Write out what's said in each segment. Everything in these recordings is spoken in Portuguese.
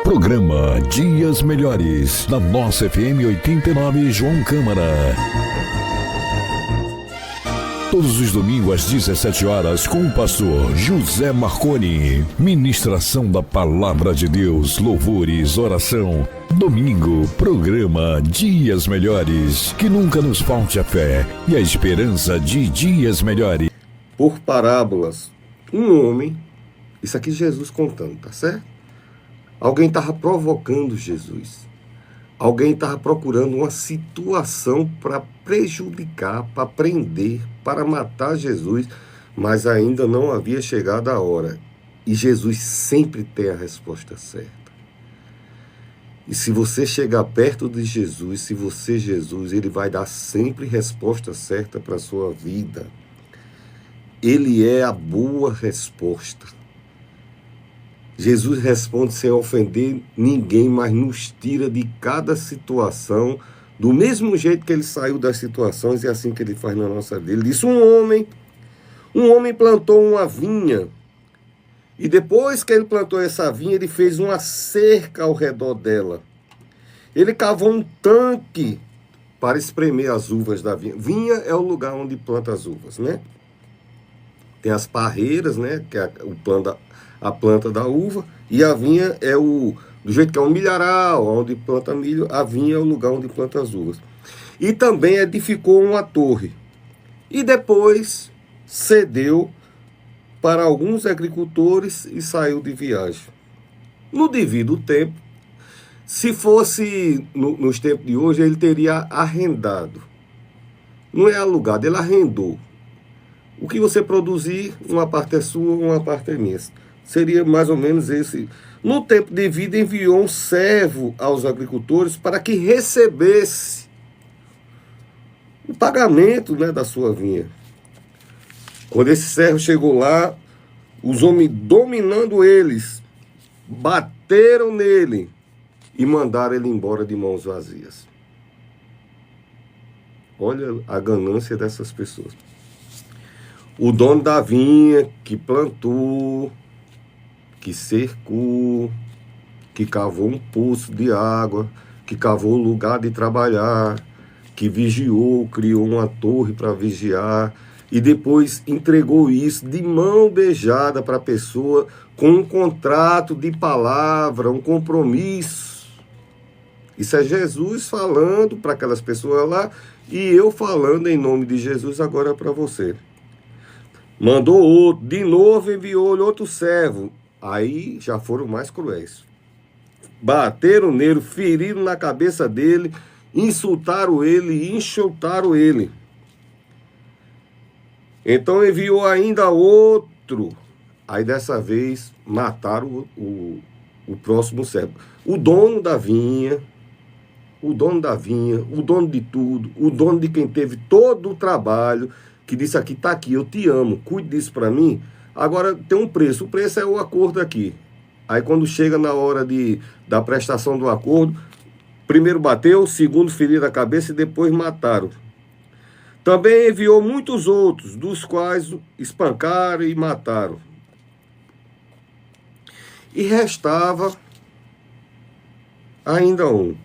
Programa Dias Melhores, na nossa FM 89 João Câmara. Todos os domingos às 17 horas com o pastor José Marconi. Ministração da Palavra de Deus, louvores, oração. Domingo, programa Dias Melhores. Que nunca nos falte a fé e a esperança de dias melhores. Por parábolas, um homem, isso aqui Jesus contando, tá certo? Alguém estava provocando Jesus. Alguém estava procurando uma situação para prejudicar, para prender, para matar Jesus, mas ainda não havia chegado a hora. E Jesus sempre tem a resposta certa. E se você chegar perto de Jesus, se você Jesus, ele vai dar sempre resposta certa para a sua vida. Ele é a boa resposta. Jesus responde sem ofender ninguém, mas nos tira de cada situação, do mesmo jeito que ele saiu das situações, e é assim que ele faz na nossa vida. Ele disse, um homem plantou uma vinha, e depois que ele plantou essa vinha, ele fez uma cerca ao redor dela. Ele cavou um tanque para espremer as uvas da vinha. Vinha é o lugar onde planta as uvas, né? Tem as parreiras, né? Que é a planta da uva, e a vinha é do jeito que é um milharal, onde planta milho, a vinha é o lugar onde planta as uvas. E também edificou uma torre. E depois cedeu para alguns agricultores e saiu de viagem. No devido tempo, se fosse nos tempos de hoje, ele teria arrendado. Não é alugado, ele arrendou. O que você produzir, uma parte é sua, uma parte é minha. Seria mais ou menos esse. No tempo de vida, enviou um servo aos agricultores para que recebesse o pagamento, né, da sua vinha. Quando esse servo chegou lá, os homens dominando eles, bateram nele e mandaram ele embora de mãos vazias. Olha a ganância dessas pessoas. O dono da vinha, que plantou, que cercou, que cavou um poço de água, que cavou lugar de trabalhar, que vigiou, criou uma torre para vigiar, e depois entregou isso de mão beijada para a pessoa, com um contrato de palavra, um compromisso. Isso é Jesus falando para aquelas pessoas lá, e eu falando em nome de Jesus agora para você. Mandou outro, de novo enviou-lhe outro servo. Aí já foram mais cruéis. Bateram nele, feriram na cabeça dele, insultaram ele e enxotaram ele. Então enviou ainda outro. Aí dessa vez mataram o próximo servo. O dono da vinha, o dono de tudo, o dono de quem teve todo o trabalho, que disse aqui, tá aqui, eu te amo, cuide disso para mim. Agora tem um preço, o preço é o acordo aqui. Aí quando chega na hora da prestação do acordo, primeiro bateu, segundo feriram a cabeça e depois mataram. Também enviou muitos outros, dos quais espancaram e mataram. E restava ainda um,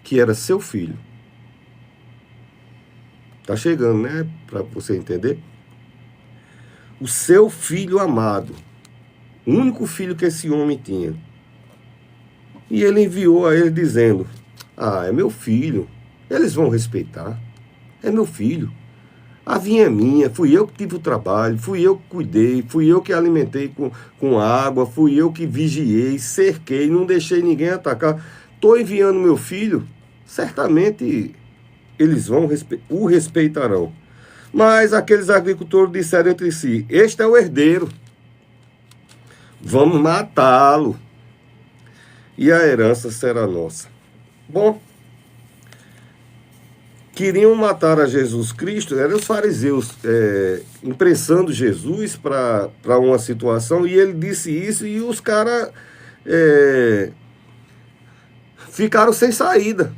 que era seu filho. Tá chegando, né? Para você entender. O seu filho amado. O único filho que esse homem tinha. E ele enviou a ele dizendo, é meu filho. Eles vão respeitar. É meu filho. A vinha é minha. Fui eu que tive o trabalho. Fui eu que cuidei. Fui eu que alimentei com água. Fui eu que vigiei, cerquei. Não deixei ninguém atacar. Estou enviando meu filho. Certamente eles o respeitarão. Mas aqueles agricultores disseram entre si, este é o herdeiro, vamos matá-lo, e a herança será nossa. Bom, queriam matar a Jesus Cristo, eram os fariseus imprensando Jesus para uma situação, e ele disse isso, e os caras ficaram sem saída.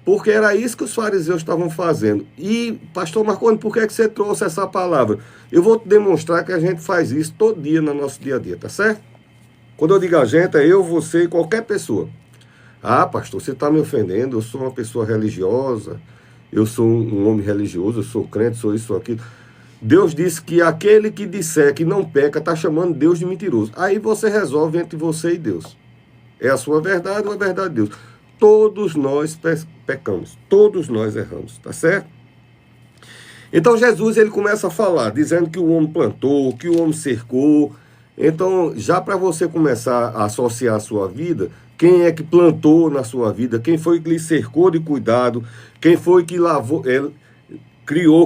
Porque era isso que os fariseus estavam fazendo. E, pastor Marconi, por que você trouxe essa palavra? Eu vou te demonstrar que a gente faz isso todo dia no nosso dia a dia, tá certo? Quando eu digo a gente, é eu, você e qualquer pessoa. Ah, pastor, você está me ofendendo, eu sou uma pessoa religiosa, eu sou um homem religioso, eu sou crente, sou isso, sou aquilo. Deus disse que aquele que disser que não peca está chamando Deus de mentiroso. Aí você resolve entre você e Deus. É a sua verdade ou a verdade de Deus. Todos nós pecamos, todos nós erramos, tá certo? Então Jesus ele começa a falar, dizendo que o homem plantou, que o homem cercou. Então, já para você começar a associar a sua vida, quem é que plantou na sua vida, quem foi que lhe cercou de cuidado, quem foi que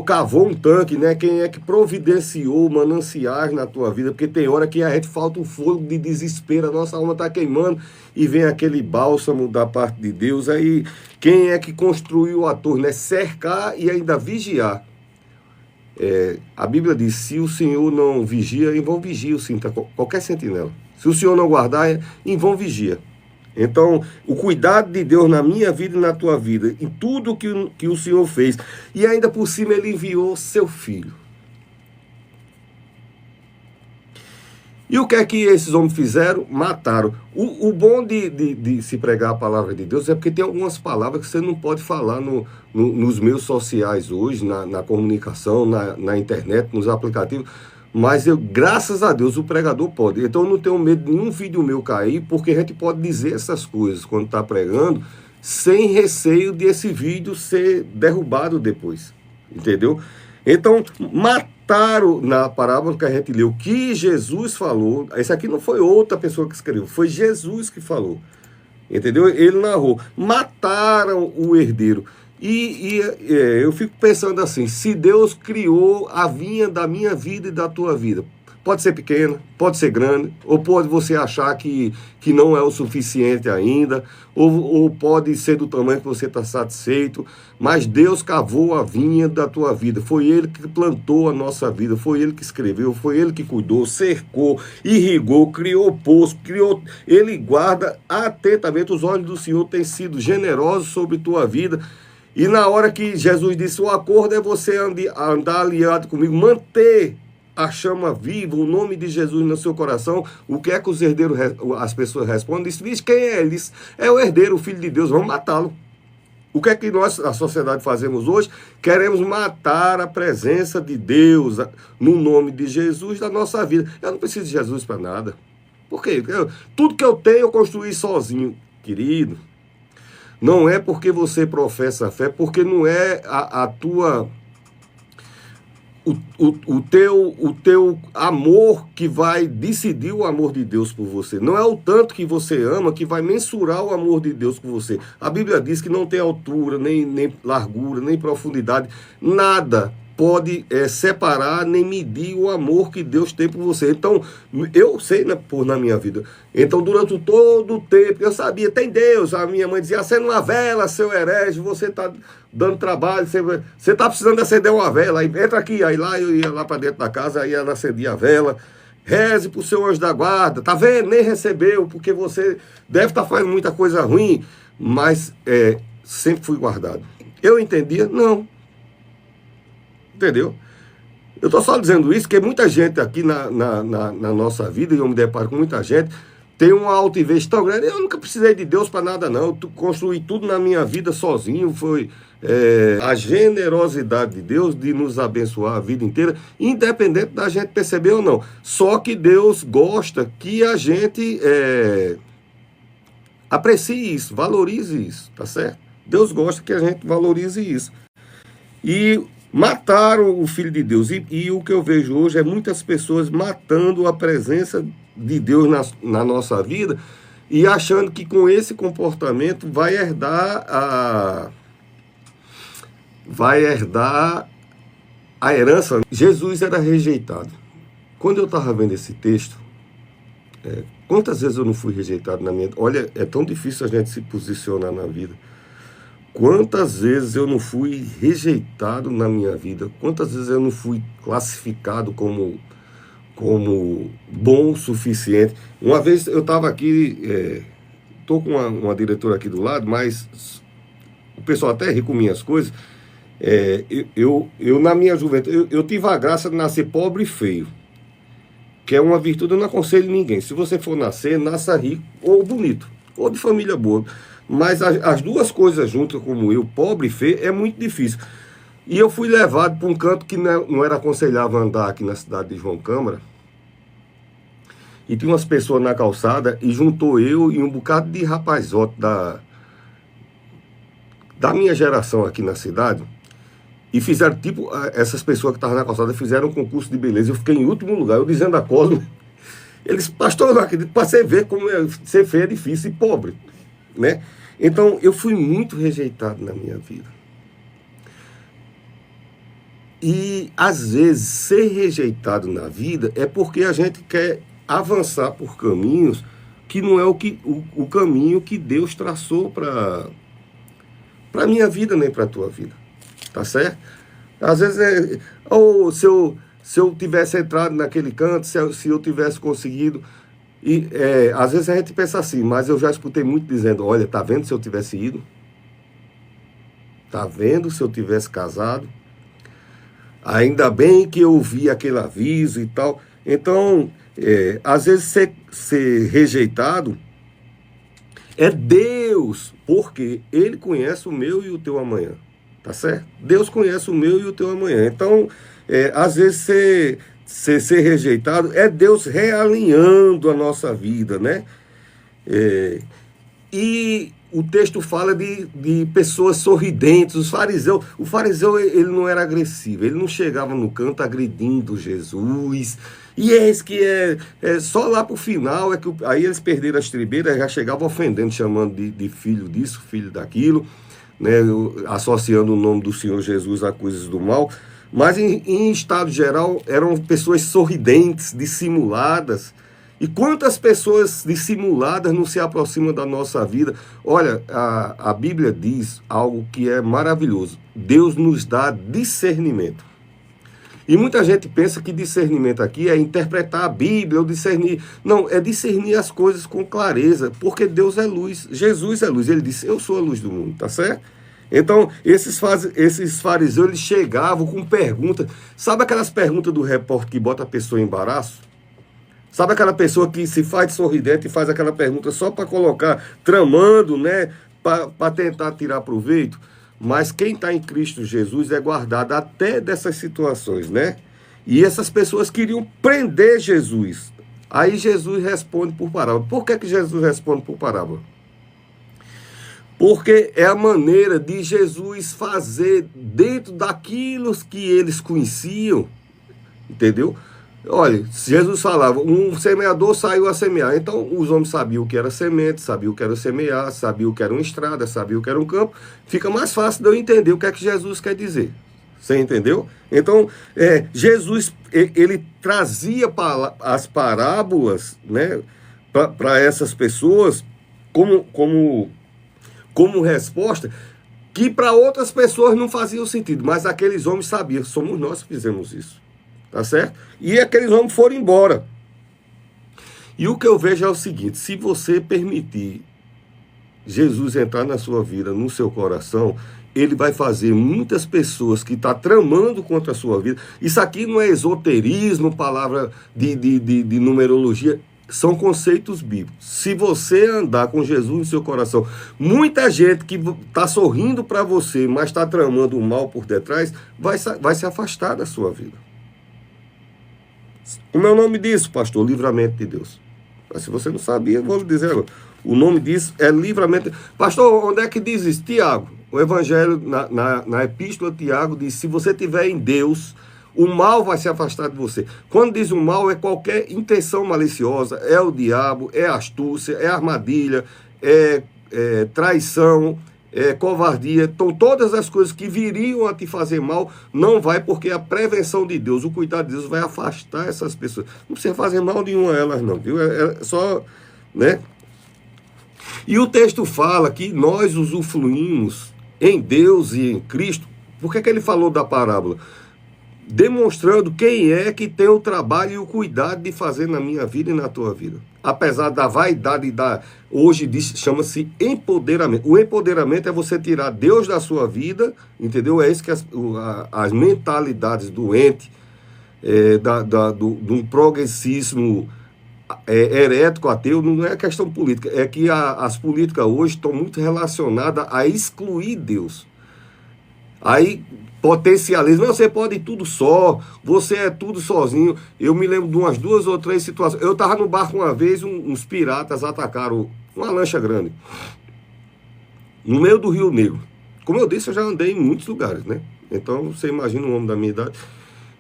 cavou um tanque, né? Quem é que providenciou mananciais na tua vida, porque tem hora que a gente falta um fogo de desespero, a nossa alma está queimando e vem aquele bálsamo da parte de Deus. Aí, quem é que construiu a torre, né? Cercar e ainda vigiar. A Bíblia diz, se o Senhor não vigia, em vão vigia o qualquer sentinela. Se o Senhor não guardar, em vão vigia. Então, o cuidado de Deus na minha vida e na tua vida, em tudo que o Senhor fez, e ainda por cima ele enviou seu filho. E o que é que esses homens fizeram? Mataram. O bom de se pregar a palavra de Deus é porque tem algumas palavras que você não pode falar nos meios sociais hoje, na comunicação, na internet, nos aplicativos. Mas graças a Deus, o pregador pode. Então eu não tenho medo de nenhum vídeo meu cair, porque a gente pode dizer essas coisas quando está pregando, sem receio desse vídeo ser derrubado depois. Entendeu? Então, mataram na parábola que a gente leu, que Jesus falou. Esse aqui não foi outra pessoa que escreveu, foi Jesus que falou. Entendeu? Ele narrou. Mataram o herdeiro. Eu fico pensando assim, se Deus criou a vinha da minha vida e da tua vida, pode ser pequena, pode ser grande, ou pode você achar que não é o suficiente ainda, ou pode ser do tamanho que você está satisfeito, mas Deus cavou a vinha da tua vida, foi Ele que plantou a nossa vida, foi Ele que escreveu, foi Ele que cuidou, cercou, irrigou, criou poço, Ele guarda atentamente, os olhos do Senhor têm sido generosos sobre tua vida. E na hora que Jesus disse, o acordo é você andar aliado comigo, manter a chama viva, o nome de Jesus no seu coração, o que é que os herdeiros, as pessoas respondem? Diz, quem é ele? Diz, é o herdeiro, o filho de Deus, vamos matá-lo. O que é que nós, a sociedade, fazemos hoje? Queremos matar a presença de Deus no nome de Jesus da nossa vida. Eu não preciso de Jesus para nada. Por quê? Tudo que eu tenho eu construí sozinho, querido. Não é porque você professa a fé, porque não é o teu amor que vai decidir o amor de Deus por você. Não é o tanto que você ama que vai mensurar o amor de Deus por você. A Bíblia diz que não tem altura, nem largura, nem profundidade, nada pode separar nem medir o amor que Deus tem por você. Então, eu sei na minha vida. Então, durante todo o tempo, eu sabia, tem Deus. A minha mãe dizia, acenda uma vela, seu herege, você está dando trabalho, você está precisando acender uma vela, aí entra aqui, aí lá eu ia lá para dentro da casa, aí ela acendia a vela, reze para o seu anjo da guarda, tá vendo? Nem recebeu, porque você deve estar fazendo muita coisa ruim, mas sempre fui guardado. Eu entendia? Não. Entendeu? Eu estou só dizendo isso, porque muita gente aqui na nossa vida, e eu me deparo com muita gente, tem uma altivez tão grande. Eu nunca precisei de Deus para nada, não. Eu construí tudo na minha vida sozinho. Foi a generosidade de Deus de nos abençoar a vida inteira, independente da gente perceber ou não. Só que Deus gosta que a gente aprecie isso, valorize isso, tá certo? Deus gosta que a gente valorize isso. E mataram o Filho de Deus. E o que eu vejo hoje é muitas pessoas matando a presença de Deus na nossa vida e achando que com esse comportamento vai herdar a herança. Jesus era rejeitado. Quando eu estava vendo esse texto, quantas vezes eu não fui rejeitado na minha vida? Olha, é tão difícil a gente se posicionar na vida. Quantas vezes eu não fui rejeitado na minha vida? Quantas vezes eu não fui classificado como bom o suficiente? Uma vez eu estava aqui, estou com uma diretora aqui do lado, mas o pessoal até ri com minhas coisas. Eu na minha juventude, eu tive a graça de nascer pobre e feio. que é uma virtude, eu não aconselho ninguém. Se você for nascer, nasça rico ou bonito, ou de família boa. Mas as duas coisas juntas, como eu, pobre e feio, é muito difícil. E eu fui levado para um canto que não era aconselhável andar aqui na cidade de João Câmara. E tinha umas pessoas na calçada e juntou eu e um bocado de rapazote da minha geração aqui na cidade. E fizeram, tipo, essas pessoas que estavam na calçada fizeram um concurso de beleza. Eu fiquei em último lugar, eu dizendo a Cosmo. Eles, pastor, eu não acredito, para você ver como ser feio é difícil e pobre, né? Então, eu fui muito rejeitado na minha vida. E, às vezes, ser rejeitado na vida é porque a gente quer avançar por caminhos que não é o caminho que Deus traçou para a minha vida, nem para a tua vida. Tá certo? Às vezes, ou se eu tivesse entrado naquele canto, se eu tivesse conseguido. E às vezes a gente pensa assim, mas eu já escutei muito dizendo, olha, tá vendo se eu tivesse ido? Tá vendo se eu tivesse casado? Ainda bem que eu ouvi aquele aviso e tal. Então, às vezes ser rejeitado é Deus, porque Ele conhece o meu e o teu amanhã. Tá certo? Deus conhece o meu e o teu amanhã. Então, às vezes ser rejeitado é Deus realinhando a nossa vida, né? E o texto fala de pessoas sorridentes. O fariseu ele não era agressivo, ele não chegava no canto agredindo Jesus. E eis que só lá pro final é que aí eles perderam as estribeiras, já chegavam ofendendo, chamando de filho disso, filho daquilo, né, associando o nome do Senhor Jesus a coisas do mal. Mas em estado geral eram pessoas sorridentes, dissimuladas. E quantas pessoas dissimuladas não se aproximam da nossa vida? Olha, a Bíblia diz algo que é maravilhoso. Deus nos dá discernimento. E muita gente pensa que discernimento aqui é interpretar a Bíblia ou discernir. Não, é discernir as coisas com clareza, porque Deus é luz, Jesus é luz. Ele disse, eu sou a luz do mundo, tá certo? Então, esses fariseus, eles chegavam com perguntas. Sabe aquelas perguntas do repórter que bota a pessoa em embaraço? Sabe aquela pessoa que se faz de sorridente e faz aquela pergunta só para colocar, tramando, né? Para tentar tirar proveito? Mas quem está em Cristo Jesus é guardado até dessas situações, né? E essas pessoas queriam prender Jesus. Aí Jesus responde por parábola. Por que Jesus responde por parábola? Porque é a maneira de Jesus fazer dentro daquilo que eles conheciam, entendeu? Olha, Jesus falava, um semeador saiu a semear. Então, os homens sabiam o que era semente, sabiam o que era semear, sabiam o que era uma estrada, sabiam o que era um campo. Fica mais fácil de eu entender o que é que Jesus quer dizer. Você entendeu? Então, Jesus, ele trazia as parábolas, né, para essas pessoas como resposta, que para outras pessoas não fazia sentido. Mas aqueles homens sabiam, somos nós que fizemos isso. Tá certo? E aqueles homens foram embora. E o que eu vejo é o seguinte, se você permitir Jesus entrar na sua vida, no seu coração, ele vai fazer muitas pessoas que estão tramando contra a sua vida. Isso aqui não é esoterismo, palavra de numerologia, são conceitos bíblicos. Se você andar com Jesus no seu coração, muita gente que está sorrindo para você, mas está tramando o mal por detrás, vai se afastar da sua vida. Como é o nome disso, pastor? Livramento de Deus. Mas se você não sabia, eu vou lhe dizer agora. O nome disso é livramento. Pastor, onde é que diz isso? Tiago. O Evangelho, na Epístola de Tiago, diz, se você estiver em Deus, o mal vai se afastar de você. Quando diz o mal, é qualquer intenção maliciosa, é o diabo, é astúcia, é armadilha, é traição, covardia. Então, todas as coisas que viriam a te fazer mal, não vai, porque a prevenção de Deus, o cuidado de Deus vai afastar essas pessoas. Não precisa fazer mal nenhuma a elas, não, viu? É só, né? E o texto fala que nós usufruímos em Deus e em Cristo. Por que ele falou da parábola? Demonstrando quem é que tem o trabalho e o cuidado de fazer na minha vida e na tua vida. Apesar da vaidade hoje chama-se empoderamento. O empoderamento é você tirar Deus da sua vida, entendeu? É isso que as mentalidades doentes de um progressismo herético, ateu, não é questão política, é que as políticas hoje estão muito relacionadas a excluir Deus. Aí potencializa, não, você pode tudo só, você é tudo sozinho. Eu me lembro de umas 2 ou 3 situações. Eu estava no barco uma vez, uns piratas atacaram uma lancha grande, no meio do Rio Negro. Como eu disse, eu já andei em muitos lugares, né? Então, você imagina um homem da minha idade.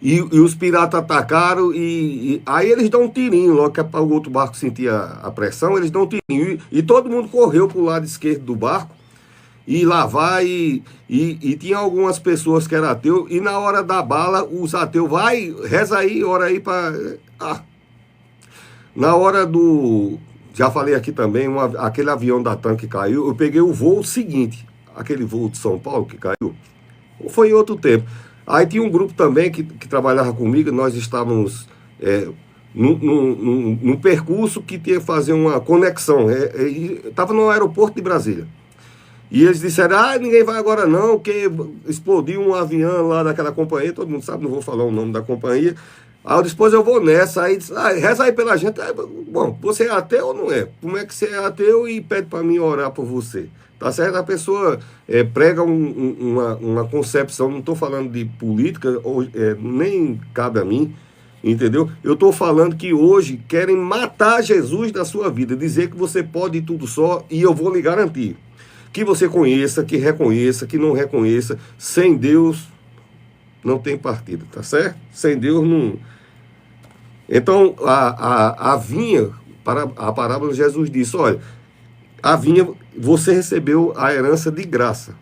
E os piratas atacaram e aí eles dão um tirinho, logo que é para o outro barco sentir a pressão, eles dão um tirinho. E todo mundo correu para o lado esquerdo do barco. E lá vai, e tinha algumas pessoas que eram ateus, e na hora da bala, os ateus, vai, reza aí, ora aí para... Na hora do... Já falei aqui também, aquele avião da TAM que caiu, eu peguei o voo seguinte, aquele voo de São Paulo que caiu, foi em outro tempo. Aí tinha um grupo também que trabalhava comigo, nós estávamos num percurso que tinha que fazer uma conexão, estava no aeroporto de Brasília. E eles disseram, ninguém vai agora não, porque explodiu um avião lá daquela companhia, todo mundo sabe, não vou falar o nome da companhia. Aí depois eu vou nessa, aí disse, reza aí pela gente. Bom, você é ateu ou não é? Como é que você é ateu e pede para mim orar por você? Tá certo? A pessoa prega uma concepção, não estou falando de política, nem cabe a mim, entendeu? Eu estou falando que hoje querem matar Jesus da sua vida, dizer que você pode ir tudo só, e eu vou lhe garantir. Que você conheça, que reconheça, que não reconheça, sem Deus não tem partida, tá certo? Sem Deus não... Então, a vinha, a parábola de Jesus disse, olha, a vinha, você recebeu a herança de graça.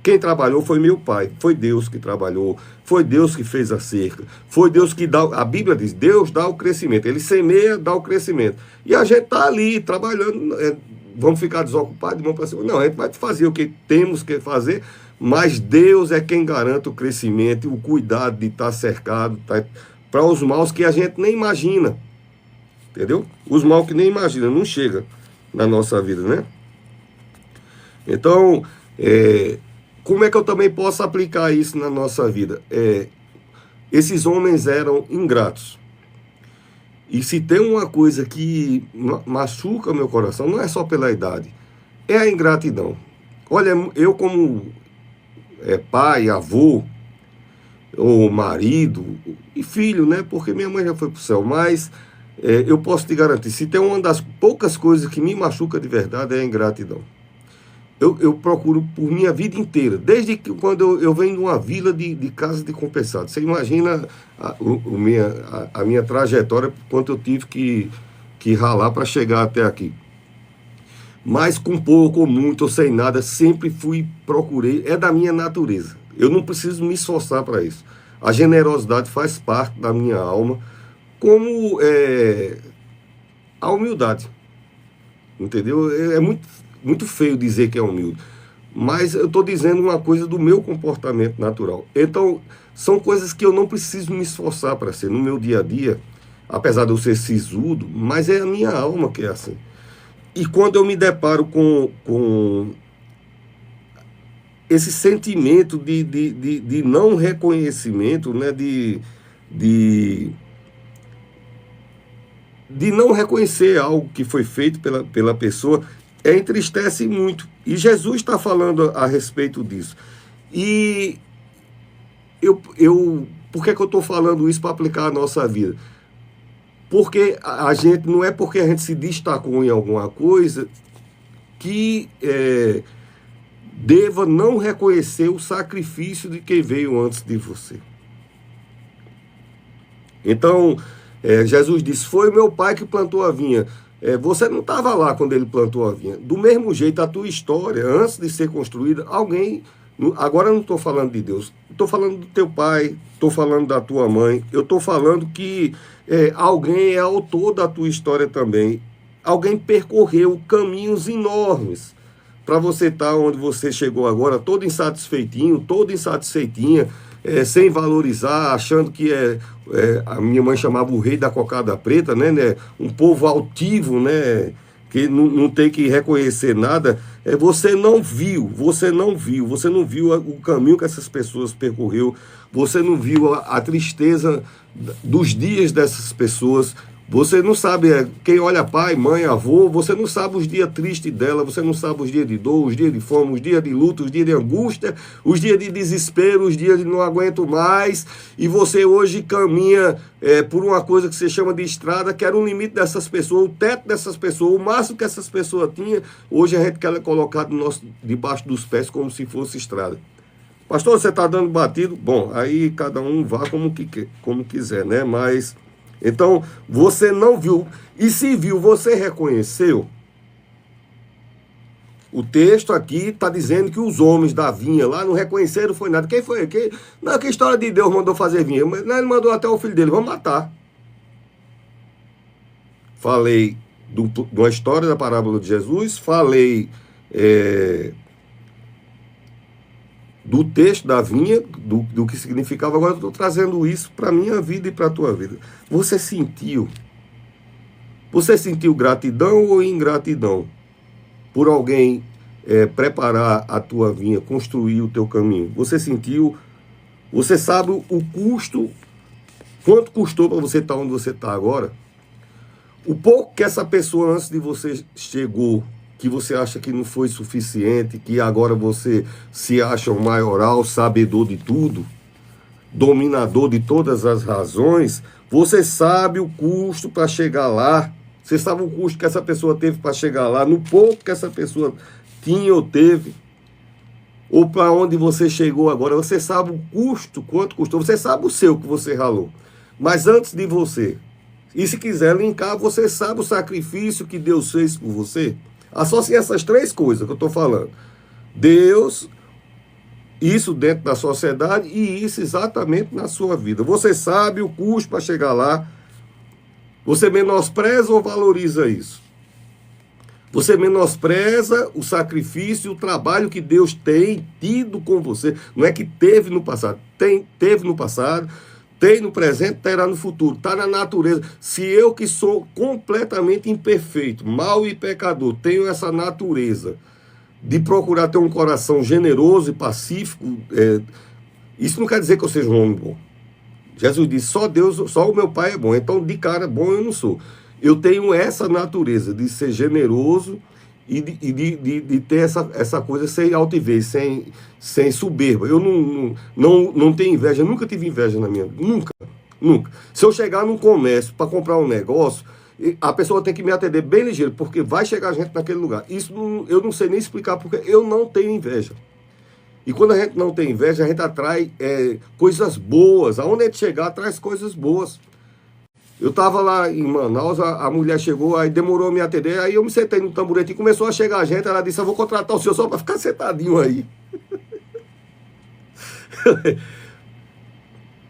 Quem trabalhou foi meu pai, foi Deus que trabalhou, foi Deus que fez a cerca, foi Deus que dá, a Bíblia diz, Deus dá o crescimento, Ele semeia, dá o crescimento. E a gente está ali, trabalhando, vamos ficar desocupados, vamos para cima. Não, a gente vai fazer o que temos que fazer, mas Deus é quem garante o crescimento e o cuidado de estar cercado para os maus que a gente nem imagina. Entendeu? Os maus que nem imagina, não chega na nossa vida, né? Então, como é que eu também posso aplicar isso na nossa vida? Esses homens eram ingratos. E se tem uma coisa que machuca meu coração, não é só pela idade, é a ingratidão. Olha, eu como pai, avô, ou marido, e filho, né? Porque minha mãe já foi pro céu, mas eu posso te garantir, se tem uma das poucas coisas que me machuca de verdade é a ingratidão. Eu procuro por minha vida inteira, desde que quando eu venho de uma vila de casa de compensado. Você imagina a minha trajetória, quanto eu tive que ralar para chegar até aqui. Mas com pouco ou muito, ou sem nada, sempre procurei, é da minha natureza. Eu não preciso me esforçar para isso. A generosidade faz parte da minha alma, como a humildade. Entendeu? É muito feio dizer que é humilde, mas eu estou dizendo uma coisa do meu comportamento natural. Então, são coisas que eu não preciso me esforçar para ser no meu dia a dia, apesar de eu ser sisudo, mas é a minha alma que é assim. E quando eu me deparo com esse sentimento de não reconhecimento, né, de não reconhecer algo que foi feito pela pessoa, entristece muito. E Jesus está falando a respeito disso. E por que eu estou falando isso para aplicar a nossa vida? Porque a gente, não é porque a gente se destacou em alguma coisa que deva não reconhecer o sacrifício de quem veio antes de você. Então, Jesus disse, foi o meu pai que plantou a vinha. Você não estava lá quando ele plantou a vinha. Do mesmo jeito, a tua história, antes de ser construída, alguém... Agora eu não estou falando de Deus. Estou falando do teu pai, estou falando da tua mãe. Eu estou falando que alguém é autor da tua história também. Alguém percorreu caminhos enormes para você estar onde você chegou agora, todo insatisfeitinho, toda insatisfeitinha, sem valorizar, achando que a minha mãe chamava o rei da cocada preta, né? Um povo altivo, né? que não tem que reconhecer nada, você não viu o caminho que essas pessoas percorreu, você não viu a tristeza dos dias dessas pessoas, você não sabe, quem olha pai, mãe, avô, você não sabe os dias tristes dela, você não sabe os dias de dor, os dias de fome, os dias de luto, os dias de angústia, os dias de desespero, os dias de não aguento mais, e você hoje caminha por uma coisa que se chama de estrada, que era o limite dessas pessoas, o teto dessas pessoas, o máximo que essas pessoas tinham, hoje a gente quer colocar debaixo dos pés como se fosse estrada. Pastor, você está dando batido? Bom, aí cada um vá como quiser, né? Mas... Então, você não viu, e se viu, você reconheceu. O texto aqui está dizendo que os homens da vinha lá não reconheceram, foi nada. Quem foi? Não, que história de Deus mandou fazer vinha? Mas ele mandou até o filho dele, vamos matar. Falei de uma história da parábola de Jesus, falei do texto da vinha, do que significava. Agora eu estou trazendo isso para a minha vida e para a tua vida. Você sentiu gratidão ou ingratidão por alguém preparar a tua vinha, construir o teu caminho? Você sentiu, você sabe o custo, quanto custou para você estar onde você está agora? O pouco que essa pessoa antes de você chegou, que você acha que não foi suficiente, que agora você se acha o maioral, sabedor de tudo, dominador de todas as razões, você sabe o custo para chegar lá, você sabe o custo que essa pessoa teve para chegar lá, no pouco que essa pessoa tinha ou teve, ou para onde você chegou agora, você sabe o custo, quanto custou, você sabe o seu que você ralou, mas antes de você, e se quiser linkar, você sabe o sacrifício que Deus fez por você? Associe essas três coisas que eu estou falando. Deus, isso dentro da sociedade e isso exatamente na sua vida. Você sabe o custo para chegar lá. Você menospreza ou valoriza isso? Você menospreza o sacrifício, o trabalho que Deus tem tido com você. Não é que teve no passado. Teve no passado, tem no presente, terá no futuro. Está na natureza. Se eu que sou completamente imperfeito, mau e pecador, tenho essa natureza de procurar ter um coração generoso e pacífico, isso não quer dizer que eu seja um homem bom. Jesus disse, só o meu pai é bom. Então, de cara, bom eu não sou. Eu tenho essa natureza de ser generoso e de ter essa coisa sem altivez, sem soberba. Eu não tenho inveja, eu nunca tive inveja na minha vida, nunca. Se eu chegar num comércio para comprar um negócio, a pessoa tem que me atender bem ligeiro, porque vai chegar gente naquele lugar. Isso eu não sei nem explicar, porque eu não tenho inveja. E quando a gente não tem inveja, a gente atrai coisas boas. Aonde a gente chegar, traz coisas boas. Eu estava lá em Manaus, a mulher chegou, aí demorou a me atender, aí eu me sentei no tamborete e começou a chegar a gente, ela disse, eu vou contratar o senhor só para ficar sentadinho aí.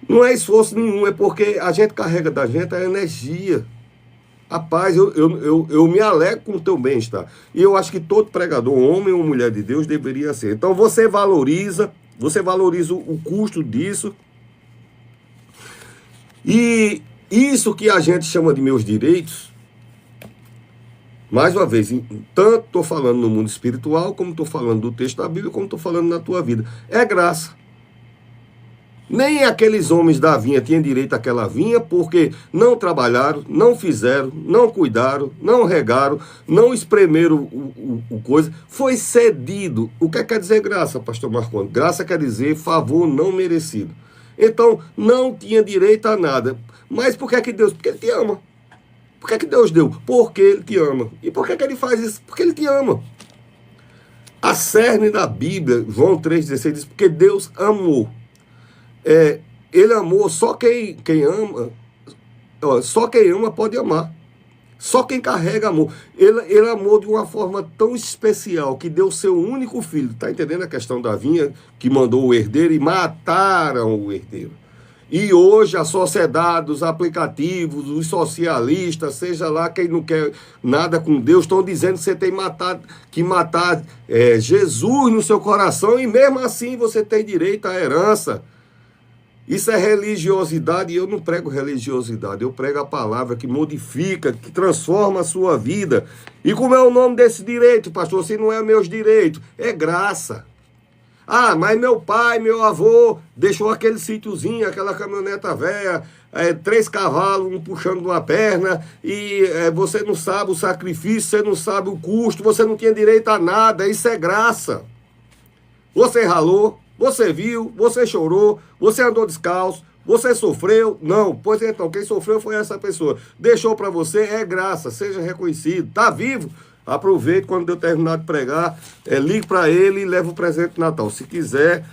Não é esforço nenhum, é porque a gente carrega da gente a energia, a paz. Eu me alegro com o teu bem-estar. E eu acho que todo pregador, homem ou mulher de Deus, deveria ser. Então você valoriza o custo disso. E isso que a gente chama de meus direitos, mais uma vez, tanto estou falando no mundo espiritual, como estou falando do texto da Bíblia, como estou falando na tua vida, é graça. Nem aqueles homens da vinha tinham direito àquela vinha, porque não trabalharam, não fizeram, não cuidaram, não regaram, não espremeram o coisa, foi cedido. O que quer dizer graça, pastor Marconi? Graça quer dizer favor não merecido. Então, não tinha direito a nada. Mas por que que Deus? Porque Ele te ama. Por que que Deus deu? Porque Ele te ama. E por que que Ele faz isso? Porque Ele te ama. A cerne da Bíblia, João 3,16, diz, porque Deus amou. Ele amou, só quem ama, só quem ama pode amar. Só quem carrega amor. Ele amou de uma forma tão especial que deu seu único filho. Está entendendo a questão da vinha? Que mandou o herdeiro e mataram o herdeiro. E hoje a sociedade, os aplicativos, os socialistas, seja lá quem não quer nada com Deus, estão dizendo que você tem que matar Jesus no seu coração e mesmo assim você tem direito à herança. Isso é religiosidade e eu não prego religiosidade, eu prego a palavra que modifica, que transforma a sua vida. E como é o nome desse direito, pastor? Se não é meus direitos, é graça. Ah, mas meu pai, meu avô, deixou aquele sítiozinho, aquela caminhoneta velha, 3 cavalos, um puxando uma perna, e você não sabe o sacrifício, você não sabe o custo, você não tinha direito a nada, isso é graça. Você ralou, você viu, você chorou, você andou descalço, você sofreu. Não, pois então, quem sofreu foi essa pessoa. Deixou para você, é graça, seja reconhecido. Está vivo? Aproveite quando eu terminar de pregar, ligue para ele e leve o presente de Natal. Se quiser,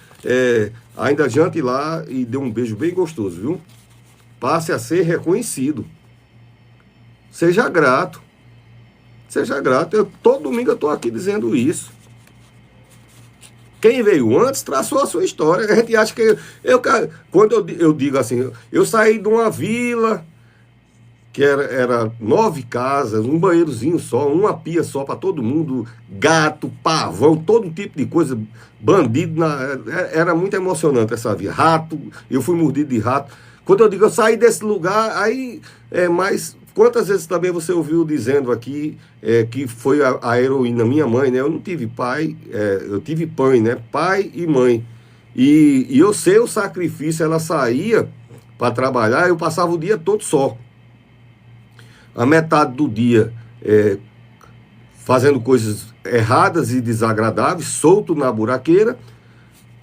ainda jante lá e dê um beijo bem gostoso, viu? Passe a ser reconhecido. Seja grato. Seja grato. Todo domingo eu estou aqui dizendo isso. Quem veio antes traçou a sua história. A gente acha que... Quando eu digo assim, eu saí de uma vila que era 9 casas, um banheirozinho só, uma pia só para todo mundo, gato, pavão, todo tipo de coisa, bandido. Era muito emocionante essa vida. Rato, eu fui mordido de rato. Quando eu digo eu saí desse lugar, aí mas quantas vezes também você ouviu dizendo aqui que foi a heroína, minha mãe, né? Eu não tive pai, eu tive pai, né? Pai e mãe. E eu sei o sacrifício, ela saía para trabalhar, eu passava o dia todo só. A metade do dia fazendo coisas erradas e desagradáveis, solto na buraqueira,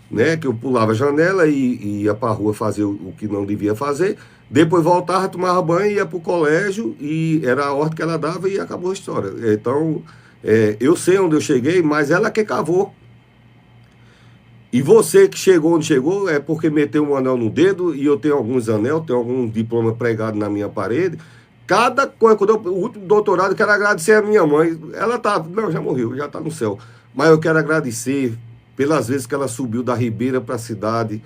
né, que eu pulava a janela e ia para a rua fazer o que não devia fazer. Depois voltava, tomava banho, ia para o colégio e era a ordem que ela dava e acabou a história. Então, eu sei onde eu cheguei, mas ela que cavou. E você que chegou onde chegou é porque meteu um anel no dedo, e eu tenho alguns anel, tenho algum diploma pregado na minha parede. Cada coisa, o último doutorado, eu quero agradecer a minha mãe. Ela já morreu, já está no céu. Mas eu quero agradecer pelas vezes que ela subiu da Ribeira para a cidade,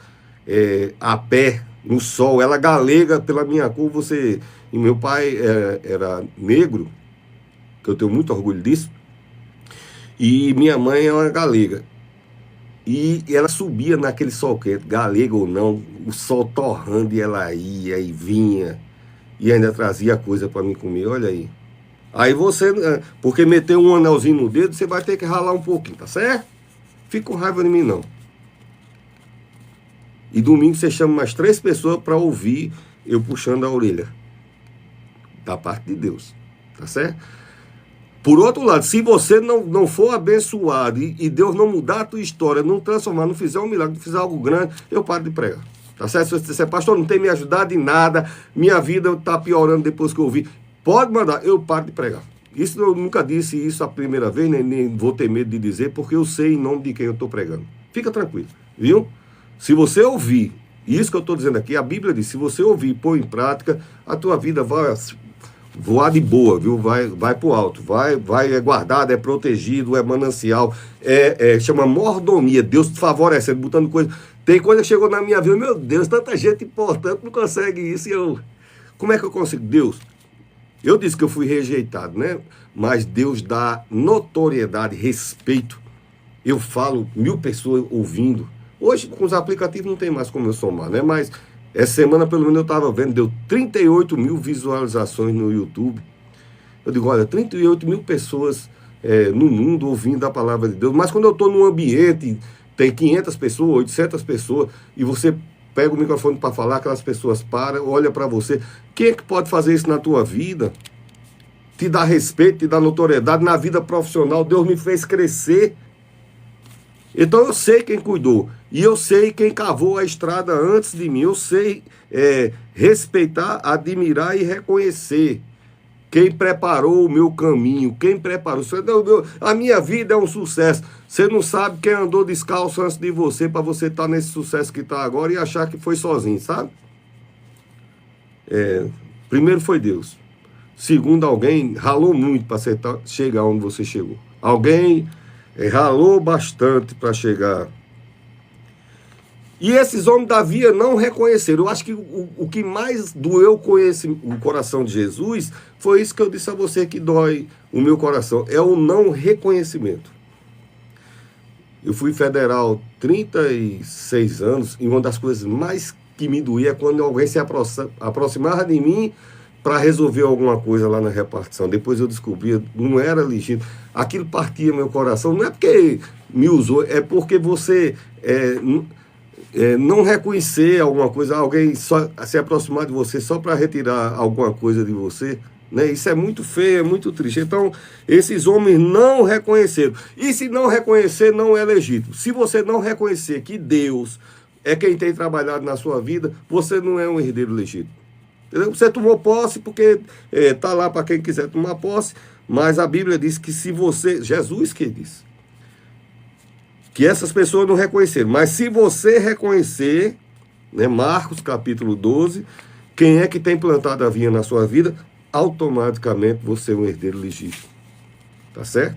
a pé, no sol. Ela galega pela minha cor, E meu pai era negro, que eu tenho muito orgulho disso. E minha mãe é uma galega. E ela subia naquele sol quente, galega ou não, o sol torrando, e ela ia e vinha. E ainda trazia coisa para mim comer, olha aí. Aí você, porque meteu um anelzinho no dedo, você vai ter que ralar um pouquinho, tá certo? Fica com raiva de mim, não. E domingo você chama mais 3 pessoas para ouvir eu puxando a orelha. Da parte de Deus, tá certo? Por outro lado, se você não for abençoado e Deus não mudar a tua história, não transformar, não fizer um milagre, não fizer algo grande, eu paro de pregar. Tá certo? Se você disser, pastor, não tem me ajudado em nada, minha vida está piorando depois que eu ouvi, pode mandar, eu paro de pregar. Isso eu nunca disse isso a primeira vez, nem vou ter medo de dizer, porque eu sei em nome de quem eu estou pregando. Fica tranquilo, viu? Se você ouvir, isso que eu estou dizendo aqui, a Bíblia diz, se você ouvir e pôr em prática, a tua vida vai voar de boa, viu? Vai para o alto, é guardado, é protegido, é manancial, chama mordomia, Deus te favorecendo, botando coisa. Tem coisa que chegou na minha vida, meu Deus, tanta gente importante não consegue isso, como é que eu consigo? Deus, eu disse que eu fui rejeitado, né? Mas Deus dá notoriedade, respeito. Eu falo, 1000 pessoas ouvindo. Hoje, com os aplicativos, não tem mais como eu somar, né? Mas essa semana, pelo menos, eu estava vendo, deu 38 mil visualizações no YouTube. Eu digo, olha, 38 mil pessoas no mundo ouvindo a palavra de Deus. Mas quando eu estou num ambiente, tem 500 pessoas, 800 pessoas, e você pega o microfone para falar, aquelas pessoas param, olham para você. Quem é que pode fazer isso na tua vida? Te dá respeito, te dá notoriedade. Na vida profissional, Deus me fez crescer. Então eu sei quem cuidou. E eu sei quem cavou a estrada antes de mim. Eu sei respeitar, admirar e reconhecer quem preparou o meu caminho, quem preparou. A minha vida é um sucesso. Você não sabe quem andou descalço antes de você, para você estar nesse sucesso que está agora e achar que foi sozinho, sabe? Primeiro foi Deus. Segundo, alguém ralou muito para chegar onde você chegou. Alguém ralou bastante para chegar. E esses homens da via não reconheceram. Eu acho que o que mais doeu o coração de Jesus foi isso que eu disse a você que dói o meu coração. É o não reconhecimento. Eu fui federal 36 anos e uma das coisas mais que me doía é quando alguém se aproximava de mim para resolver alguma coisa lá na repartição. Depois eu descobri, não era legítimo. Aquilo partia meu coração, não é porque me usou, é porque você não reconhecer alguma coisa, alguém só se aproximar de você só para retirar alguma coisa de você, né? Isso é muito feio, é muito triste. Então, esses homens não reconheceram. E se não reconhecer, não é legítimo. Se você não reconhecer que Deus é quem tem trabalhado na sua vida, você não é um herdeiro legítimo. Entendeu? Você tomou posse porque está lá para quem quiser tomar posse, mas a Bíblia diz que se você... Jesus que disse que essas pessoas não reconheceram. Mas se você reconhecer, né, Marcos capítulo 12, quem é que tem plantado a vinha na sua vida, automaticamente você é um herdeiro legítimo. Tá certo?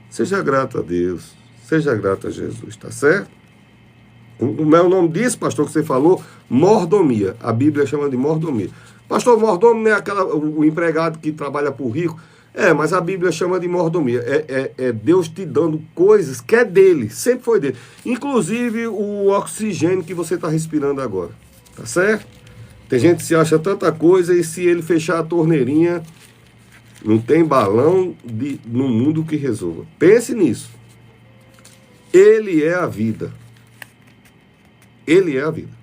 Seja grato a Deus. Seja grato a Jesus. Tá certo? Como é o nome disso, pastor, que você falou? Mordomia. A Bíblia chama de mordomia. Pastor, mordomo não é o empregado que trabalha por rico? Mas a Bíblia chama de mordomia. É Deus te dando coisas que é dele, sempre foi dele. Inclusive o oxigênio que você está respirando agora. Tá certo? Tem gente que se acha tanta coisa e se ele fechar a torneirinha, não tem balão no mundo que resolva. Pense nisso. Ele é a vida. Ele é a vida.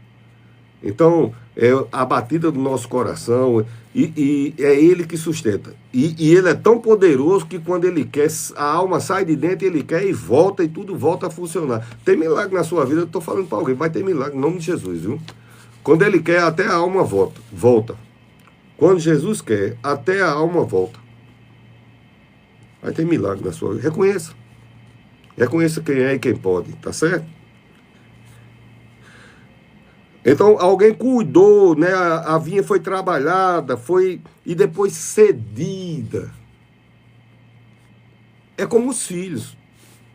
Então, é a batida do nosso coração e é ele que sustenta. E ele é tão poderoso que quando ele quer, a alma sai de dentro, ele quer e volta e tudo volta a funcionar. Tem milagre na sua vida, eu estou falando para alguém, vai ter milagre em nome de Jesus, viu? Quando ele quer, até a alma volta. Quando Jesus quer, até a alma volta. Vai ter milagre na sua vida. Reconheça. Reconheça quem é e quem pode, tá certo? Então, alguém cuidou, né? A vinha foi trabalhada, e depois cedida. É como os filhos,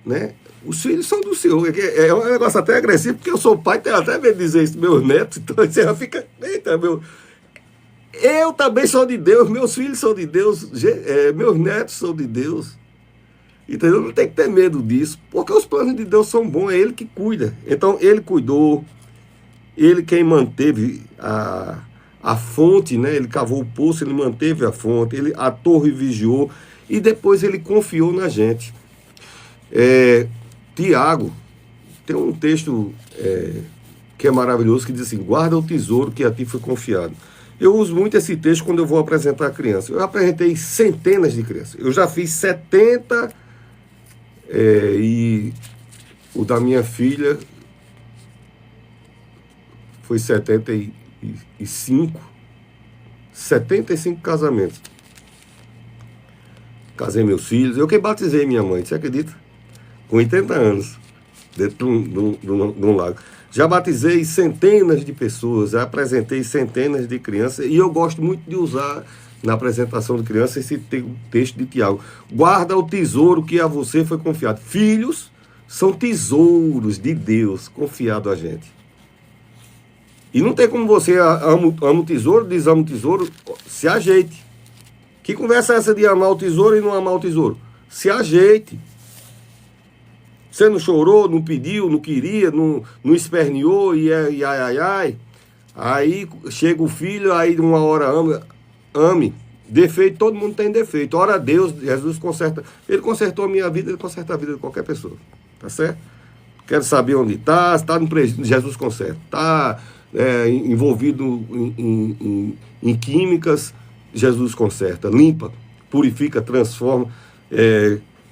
né? Os filhos são do Senhor. É um negócio até agressivo, porque eu sou pai, tenho até medo de dizer isso meus netos, então você já fica... Eita, eu também sou de Deus, meus filhos são de Deus, meus netos são de Deus. Entendeu? Não tem que ter medo disso, porque os planos de Deus são bons, é Ele que cuida. Então, Ele cuidou. Ele quem manteve a fonte, né? Ele cavou o poço, ele manteve a fonte, a torre vigiou e depois ele confiou na gente. Tiago, tem um texto que é maravilhoso que diz assim, guarda o tesouro que a ti foi confiado. Eu uso muito esse texto quando eu vou apresentar a criança. Eu apresentei centenas de crianças. Eu já fiz 70 e o da minha filha foi 75 casamentos. Casei meus filhos. Eu que batizei minha mãe, você acredita? Com 80 anos, dentro de um lago. Já batizei centenas de pessoas, já apresentei centenas de crianças, e eu gosto muito de usar na apresentação de crianças esse texto de Tiago. Guarda o tesouro que a você foi confiado. Filhos são tesouros de Deus confiado a gente. E não tem como você ama o tesouro, desama o tesouro, se ajeite. Que conversa é essa de amar o tesouro e não amar o tesouro? Se ajeite. Você não chorou, não pediu, não queria, não esperneou e ai. Aí chega o filho, aí uma hora ame. Defeito, todo mundo tem defeito. Ora a Deus, Jesus conserta. Ele consertou a minha vida, ele conserta a vida de qualquer pessoa. Tá certo? Quero saber onde está, se está no presídio, Jesus conserta. Está envolvido em químicas, Jesus conserta. Limpa, purifica, transforma.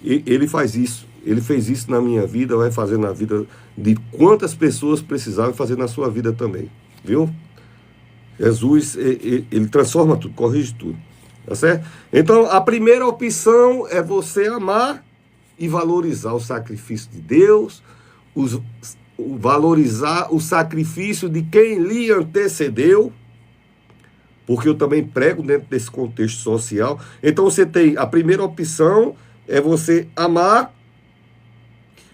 Ele faz isso. Ele fez isso na minha vida, vai fazer na vida de quantas pessoas precisavam fazer na sua vida também. Viu? Jesus, ele transforma tudo, corrige tudo. Tá certo? Então, a primeira opção é você amar e valorizar o sacrifício de Deus, valorizar o sacrifício de quem lhe antecedeu, porque eu também prego dentro desse contexto social. Então, você tem a primeira opção, é você amar.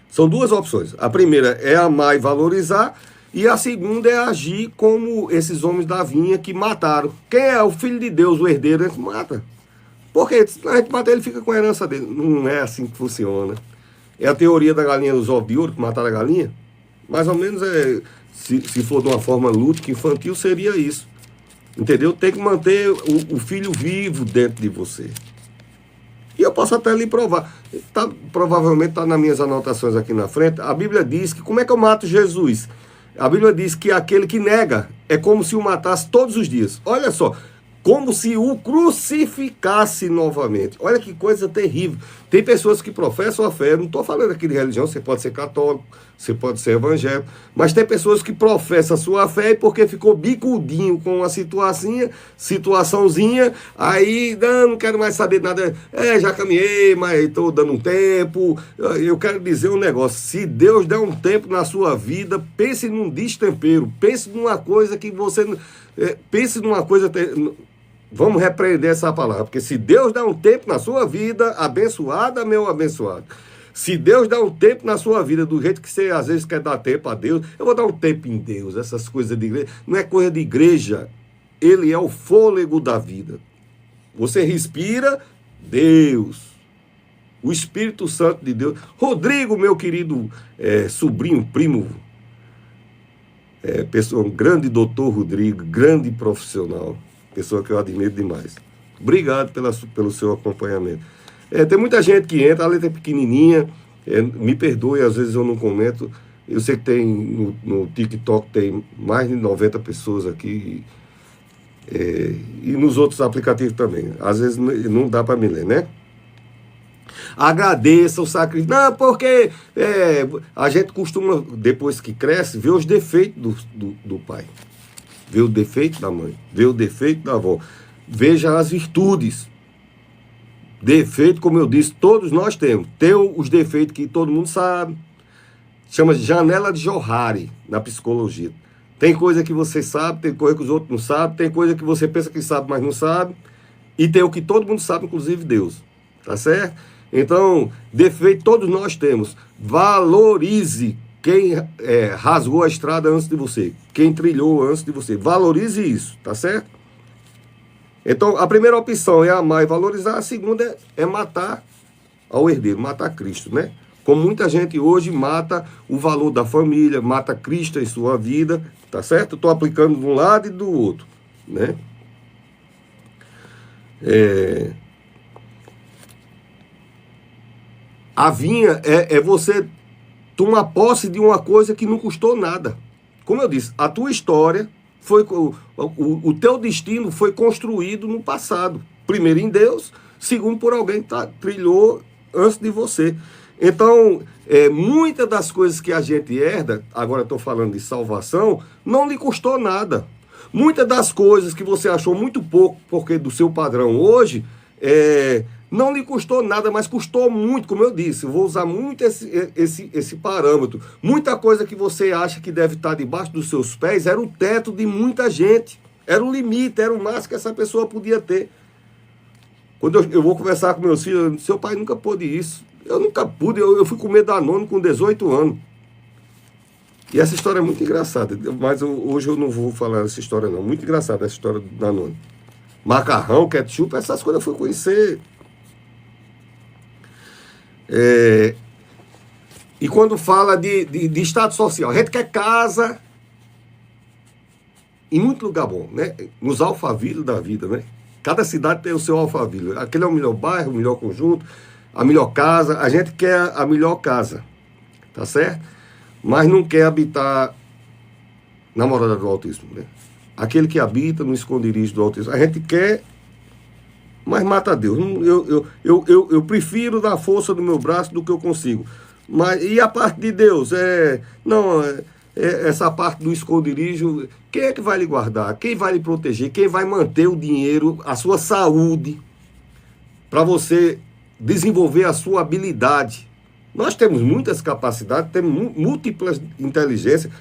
São duas opções. A primeira é amar e valorizar, e a segunda é agir como esses homens da vinha que mataram. Quem é o filho de Deus, o herdeiro, a gente mata. Porque se a gente mata ele, fica com a herança dele. Não é assim que funciona. É a teoria da galinha dos ovos de ouro, que mataram a galinha. Mais ou menos Se for de uma forma lúdica, infantil, seria isso. Entendeu? Tem que manter o filho vivo dentro de você. E eu posso até lhe provar. Provavelmente está nas minhas anotações aqui na frente. A Bíblia diz que como é que eu mato Jesus? A Bíblia diz que aquele que nega é como se o matasse todos os dias. Olha só, como se o crucificasse novamente. Olha que coisa terrível. Tem pessoas que professam a fé, não estou falando aqui de religião, você pode ser católico, você pode ser evangélico, mas tem pessoas que professam a sua fé e porque ficou bicudinho com uma situaçãozinha, aí não quero mais saber nada, já caminhei, mas estou dando um tempo. Eu quero dizer um negócio, se Deus der um tempo na sua vida, pense num destempero, pense numa coisa que você... pense numa coisa... Vamos repreender essa palavra, porque se Deus dá um tempo na sua vida, abençoada, meu abençoado. Se Deus dá um tempo na sua vida, do jeito que você às vezes quer dar tempo a Deus, eu vou dar um tempo em Deus, essas coisas de igreja. Não é coisa de igreja, Ele é o fôlego da vida. Você respira, Deus. O Espírito Santo de Deus. Rodrigo, meu querido sobrinho, primo, pessoa, um grande doutor Rodrigo, grande profissional. Pessoa que eu admiro demais. Obrigado pelo seu acompanhamento. Tem muita gente que entra, a letra é pequenininha, me perdoe, às vezes eu não comento. Eu sei que tem no TikTok tem mais de 90 pessoas aqui, e nos outros aplicativos também. Às vezes não dá para me ler, né? Agradeça o sacrifício. Não, porque a gente costuma, depois que cresce, ver os defeitos do pai. Vê o defeito da mãe, vê o defeito da avó. Veja as virtudes. Defeito, como eu disse, todos nós temos. Tem os defeitos que todo mundo sabe. Chama de janela de Johari na psicologia. Tem coisa que você sabe, tem coisa que os outros não sabem, tem coisa que você pensa que sabe, mas não sabe. E tem o que todo mundo sabe, inclusive Deus. Tá certo? Então, defeito todos nós temos. Valorize quem rasgou a estrada antes de você, quem trilhou antes de você. Valorize isso, tá certo? Então, a primeira opção é amar e valorizar, a segunda é matar ao herdeiro, matar Cristo, né? Como muita gente hoje mata o valor da família, mata Cristo em sua vida, tá certo? Estou aplicando de um lado e do outro, né? A vinha é você tomar posse de uma coisa que não custou nada. Como eu disse, a tua história, o teu destino foi construído no passado. Primeiro em Deus, segundo por alguém que trilhou antes de você. Então, muitas das coisas que a gente herda, agora estou falando de salvação, não lhe custou nada. Muitas das coisas que você achou muito pouco, porque do seu padrão hoje, não lhe custou nada, mas custou muito, como eu disse. Eu vou usar muito esse parâmetro. Muita coisa que você acha que deve estar debaixo dos seus pés era o teto de muita gente. Era o limite, era o máximo que essa pessoa podia ter. Quando eu vou conversar com meus filhos, seu pai nunca pôde isso. Eu nunca pude, eu fui comer Danone com 18 anos. E essa história é muito engraçada, mas hoje eu não vou falar essa história não. Muito engraçada essa história do Danone. Macarrão, ketchup, essas coisas eu fui conhecer. E quando fala de estado social, a gente quer casa em muito lugar bom, né? Nos Alphaville da vida, né? Cada cidade tem o seu Alphaville. Aquele é o melhor bairro, o melhor conjunto, a melhor casa. A gente quer a melhor casa, tá certo? Mas não quer habitar na morada do Altíssimo, né? Aquele que habita no esconderijo do Altíssimo. A gente quer, mas mata Deus. Eu prefiro dar força do meu braço do que eu consigo. E a parte de Deus? Essa parte do esconderijo, quem é que vai lhe guardar? Quem vai lhe proteger? Quem vai manter o dinheiro, a sua saúde, para você desenvolver a sua habilidade? Nós temos muitas capacidades, temos múltiplas inteligências.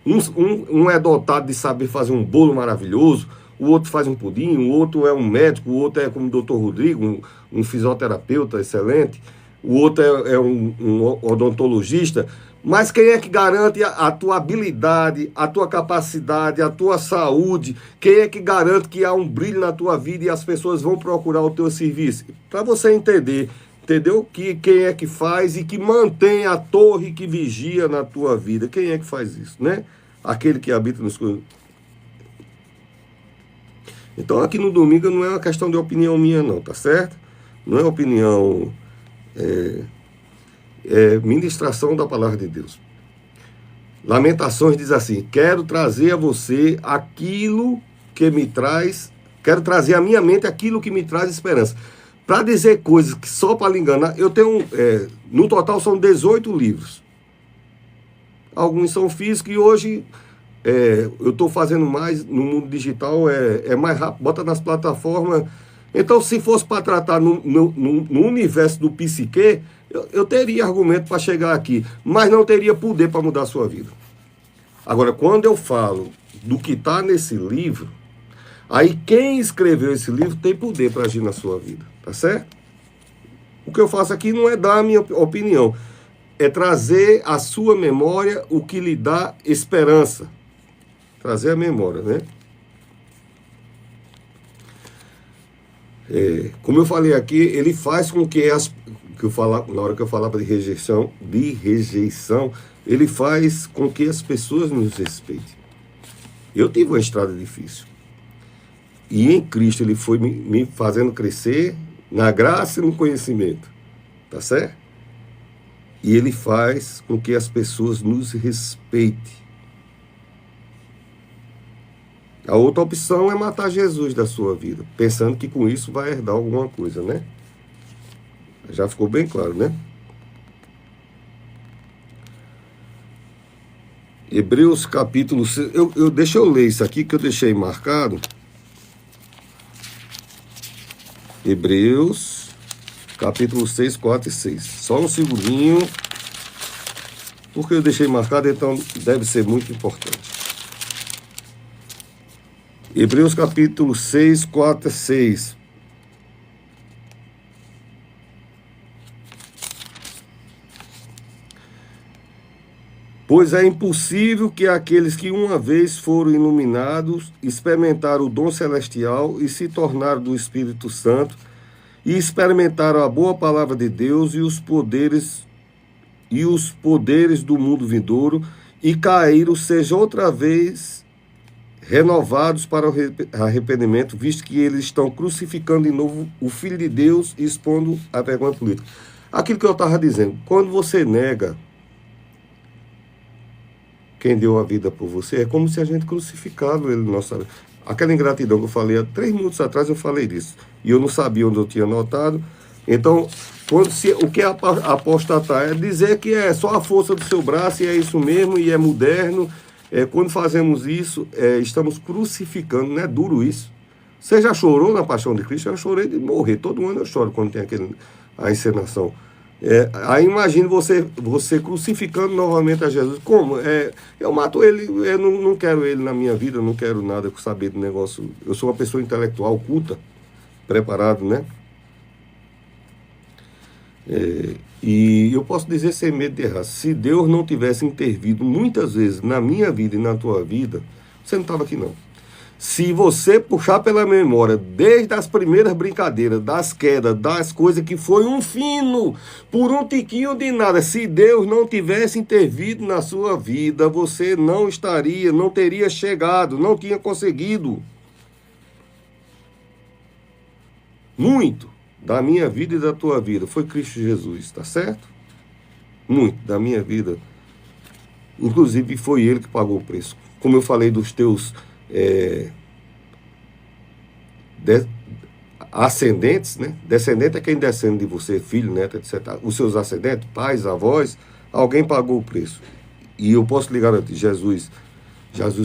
Um é dotado de saber fazer um bolo maravilhoso, o outro faz um pudim, o outro é um médico, o outro é como o doutor Rodrigo, um fisioterapeuta excelente, o outro é um odontologista. Mas quem é que garante a tua habilidade, a tua capacidade, a tua saúde? Quem é que garante que há um brilho na tua vida e as pessoas vão procurar o teu serviço? Para você entender, entendeu? Quem é que faz e que mantém a torre que vigia na tua vida? Quem é que faz isso, né? aquele que habita nos... Então, aqui no domingo não é uma questão de opinião minha, não, tá certo? Não é opinião, é ministração da palavra de Deus. Lamentações diz assim: quero trazer a você aquilo que me traz, quero trazer à minha mente aquilo que me traz esperança. Para dizer coisas que só para lhe enganar, eu tenho, no total são 18 livros. Alguns são físicos e hoje eu estou fazendo mais no mundo digital, é mais rápido, bota nas plataformas. Então, se fosse para tratar no universo do psique, eu teria argumento para chegar aqui, mas não teria poder para mudar a sua vida. Agora, quando eu falo do que está nesse livro, aí quem escreveu esse livro tem poder para agir na sua vida, tá certo? O que eu faço aqui não é dar a minha opinião, é trazer à sua memória o que lhe dá esperança. Trazer a memória, né? Como eu falei aqui, ele faz com que na hora que eu falava de rejeição, ele faz com que as pessoas nos respeitem. Eu tive uma estrada difícil. E em Cristo ele foi me fazendo crescer na graça e no conhecimento. Tá certo? E ele faz com que as pessoas nos respeitem. A outra opção é matar Jesus da sua vida, pensando que com isso vai herdar alguma coisa, né? Já ficou bem claro, né? Hebreus capítulo 6. Deixa eu ler isso aqui que eu deixei marcado. Hebreus capítulo 6, 4 e 6. Só um segundinho. Porque eu deixei marcado, então deve ser muito importante. Hebreus capítulo 6, 4 e 6. Pois é impossível que aqueles que uma vez foram iluminados, experimentaram o dom celestial e se tornaram do Espírito Santo, e experimentaram a boa palavra de Deus e os poderes do mundo vindouro, e caíram, sejam outra vez renovados para o arrependimento, visto que eles estão crucificando de novo o Filho de Deus e expondo a vergonha política. Aquilo que eu estava dizendo, quando você nega quem deu a vida por você, é como se a gente crucificado ele nossa. Aquela ingratidão que eu falei há 3 minutos atrás, eu falei disso. E eu não sabia onde eu tinha anotado. Então, o que é apostatar? É dizer que é só a força do seu braço e é isso mesmo, e é moderno. Quando fazemos isso, estamos crucificando, não é duro isso. Você já chorou na Paixão de Cristo? Eu chorei de morrer. Todo ano eu choro quando tem a encenação. Aí imagine você crucificando novamente a Jesus. Como? Eu mato ele, eu não quero ele na minha vida, eu não quero nada com saber do negócio. Eu sou uma pessoa intelectual, culta, preparado, né? E eu posso dizer sem medo de errar, se Deus não tivesse intervido muitas vezes na minha vida e na tua vida, você não estava aqui não. Se você puxar pela memória, desde as primeiras brincadeiras, das quedas, das coisas que foi um fino, por um tiquinho de nada, se Deus não tivesse intervido na sua vida, você não teria chegado, não tinha conseguido. Muito da minha vida e da tua vida foi Cristo Jesus, tá certo? Muito da minha vida. Inclusive foi Ele que pagou o preço. Como eu falei dos teus ascendentes, né? Descendente é quem descende de você, filho, neto, etc. Os seus ascendentes, pais, avós, alguém pagou o preço. E eu posso lhe garantir, Jesus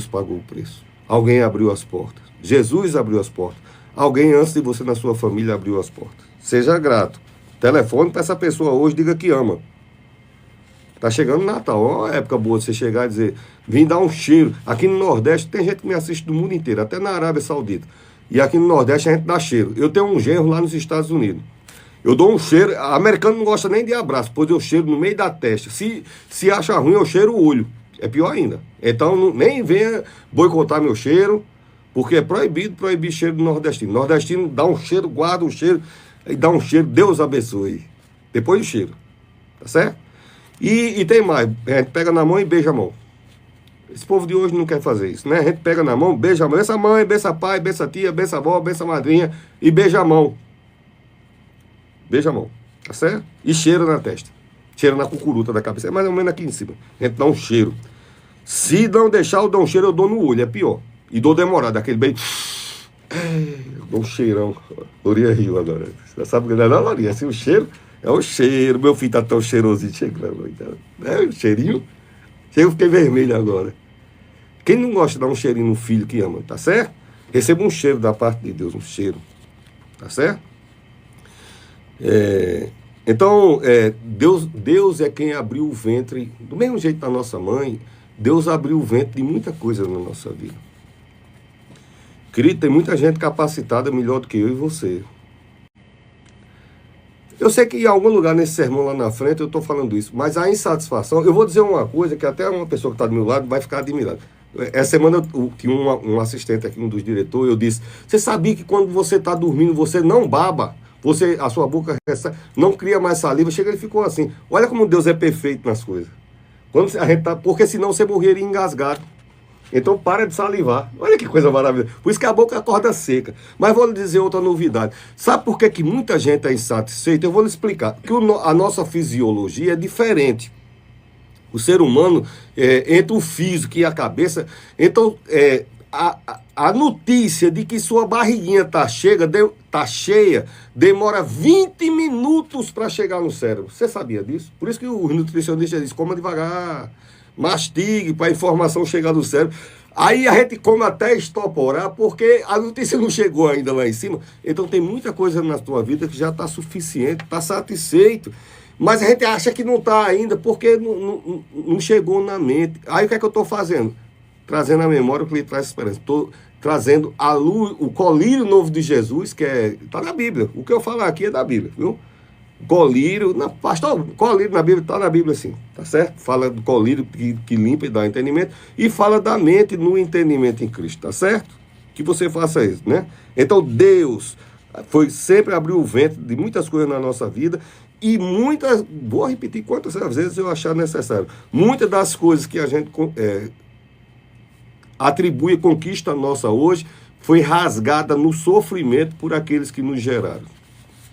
pagou o preço. Alguém abriu as portas. Jesus abriu as portas. Alguém antes de você na sua família abriu as portas. Seja grato. Telefone para essa pessoa hoje, diga que ama. Tá chegando o Natal, é uma época boa de você chegar e dizer, vim dar um cheiro. Aqui no Nordeste tem gente que me assiste do mundo inteiro, até na Arábia Saudita. E aqui no Nordeste a gente dá cheiro. Eu tenho um genro lá nos Estados Unidos. Eu dou um cheiro, americano não gosta nem de abraço, pois eu cheiro no meio da testa. Se acha ruim, eu cheiro o olho. É pior ainda. Então nem venha boicotar meu cheiro, porque é proibido proibir cheiro do nordestino. Nordestino dá um cheiro, guarda um cheiro, e dá um cheiro, Deus abençoe. Depois do cheiro. Tá certo? E tem mais, a gente pega na mão e beija a mão. Esse povo de hoje não quer fazer isso, né? A gente pega na mão, beija a mão, beija a mãe, beija a pai, beija a tia, beija a avó, beija a madrinha e beija a mão. Beija a mão, tá certo? E cheira na testa. Cheira na cucuruta da cabeça, é mais ou menos aqui em cima. A gente dá um cheiro. Se não deixar eu dar um cheiro, eu dou no olho, é pior. E dou demorado, aquele bem... Eu dou um cheirão. Loria riu agora. Você sabe o que é, não, Loria? Assim, o cheiro é o cheiro. Meu filho tá tão cheirosinho. Chegando. É o cheirinho. Eu fiquei vermelho agora. Quem não gosta de dar um cheirinho no filho que ama, tá certo? Receba um cheiro da parte de Deus, um cheiro. Tá certo? Então, Deus é quem abriu o ventre, do mesmo jeito da nossa mãe, Deus abriu o ventre de muita coisa na nossa vida. Querido, tem muita gente capacitada melhor do que eu e você. Eu sei que em algum lugar nesse sermão lá na frente eu estou falando isso, mas a insatisfação, eu vou dizer uma coisa que até uma pessoa que está do meu lado vai ficar admirada. Essa semana eu tinha um assistente aqui, um dos diretores, eu disse, você sabia que quando você está dormindo, você não baba? A sua boca não cria mais saliva. Chega, ele ficou assim. Olha como Deus é perfeito nas coisas. Porque senão você morreria engasgado. Então para de salivar. Olha que coisa maravilhosa. Por isso que a boca acorda seca. Mas vou lhe dizer outra novidade. Sabe por que muita gente é insatisfeita? Eu vou lhe explicar. Que a nossa fisiologia é diferente. O ser humano, entre o físico e a cabeça... Então, a notícia de que sua barriguinha tá cheia, demora 20 minutos para chegar no cérebro. Você sabia disso? Por isso que o nutricionista diz, coma devagar, mastigue para a informação chegar no cérebro. Aí a gente come até estoporar, porque a notícia não chegou ainda lá em cima. Então tem muita coisa na tua vida que já está suficiente, está satisfeito. Mas a gente acha que não está ainda, porque não chegou na mente. Aí o que é que eu estou fazendo? Trazendo a memória o que lhe traz esperança. Estou trazendo à luz o colírio novo de Jesus, que está na Bíblia. O que eu falar aqui é da Bíblia, viu? Colírio, pastor, colírio na Bíblia, está na Bíblia sim, tá certo? Fala do colírio que limpa e dá entendimento, e fala da mente no entendimento em Cristo, tá certo? Que você faça isso, né? Então Deus sempre abriu o ventre de muitas coisas na nossa vida, e vou repetir quantas vezes eu achar necessário, muitas das coisas que a gente atribui a conquista nossa hoje, foi rasgada no sofrimento por aqueles que nos geraram.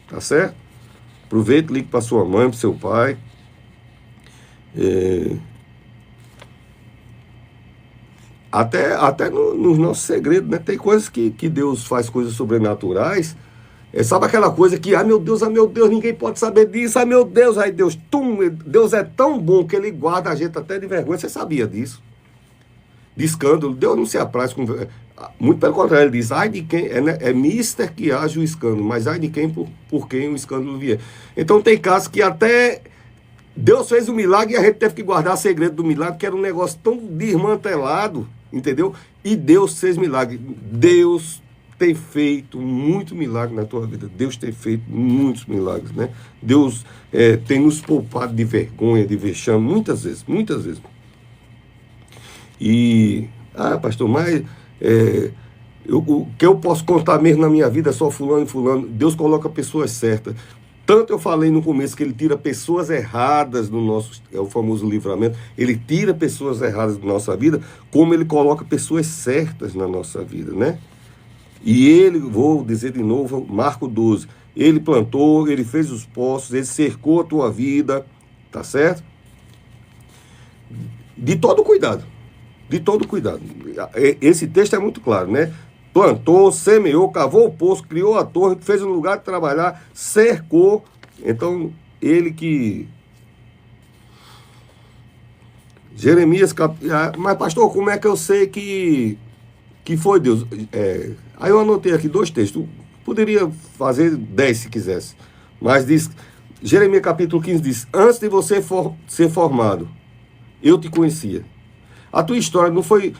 Tá certo? Aproveite, ligue para sua mãe, para seu pai. Até nos nossos segredos, né? Tem coisas que Deus faz coisas sobrenaturais. Sabe aquela coisa que, meu Deus, ninguém pode saber disso, meu Deus, aí Deus é tão bom que ele guarda a gente até de vergonha. Você sabia disso? De escândalo, Deus não se apraz com... Muito pelo contrário, ele diz, ai de quem, é mister que age o escândalo, mas ai de quem por quem o escândalo vier. Então tem casos que até Deus fez o milagre e a gente teve que guardar o segredo do milagre, que era um negócio tão desmantelado, entendeu? E Deus fez milagre. Deus tem feito muito milagre na tua vida. Deus tem feito muitos milagres, né? Deus tem nos poupado de vergonha, de vexame, muitas vezes. E, pastor, mas o que eu posso contar mesmo na minha vida é só fulano e fulano. Deus coloca pessoas certas. Tanto eu falei no começo que ele tira pessoas erradas do nosso, é o famoso livramento, ele tira pessoas erradas da nossa vida, como ele coloca pessoas certas na nossa vida, né? E ele, vou dizer de novo, Marco 12, ele plantou, ele fez os poços, ele cercou a tua vida, tá certo? De todo cuidado. Esse texto é muito claro, né? Plantou, semeou, cavou o poço, criou a torre, fez um lugar de trabalhar, cercou. Então, ele que... Jeremias... Mas, pastor, como é que eu sei que foi Deus? Aí eu anotei aqui 2 textos. Poderia fazer 10 se quisesse. Mas diz... Jeremias capítulo 15 diz, antes de você ser formado, eu te conhecia. A tua história não foi...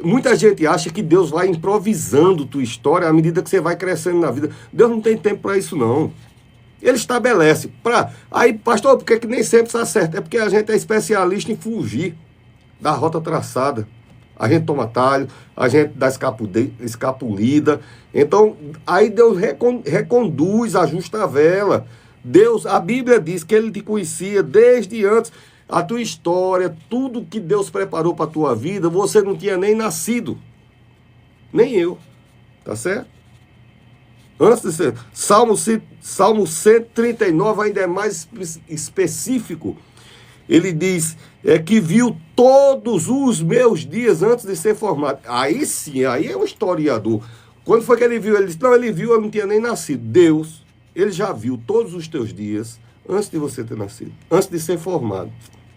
Muita gente acha que Deus vai improvisando tua história à medida que você vai crescendo na vida. Deus não tem tempo para isso, não. Ele estabelece. Aí, pastor, por que nem sempre está certo? É porque a gente é especialista em fugir da rota traçada. A gente toma talho, a gente dá escapulida. Então, aí Deus reconduz, ajusta a vela. A Bíblia diz que ele te conhecia desde antes. a tua história, tudo que Deus preparou para a tua vida, você não tinha nem nascido. Nem eu. Tá certo? Antes de ser. Salmo 139 ainda é mais específico. Ele diz que viu todos os meus dias antes de ser formado. Aí sim, aí é um historiador. Quando foi que ele viu? Ele disse, não, ele viu, eu não tinha nem nascido. Deus, ele já viu todos os teus dias antes de você ter nascido. Antes de ser formado.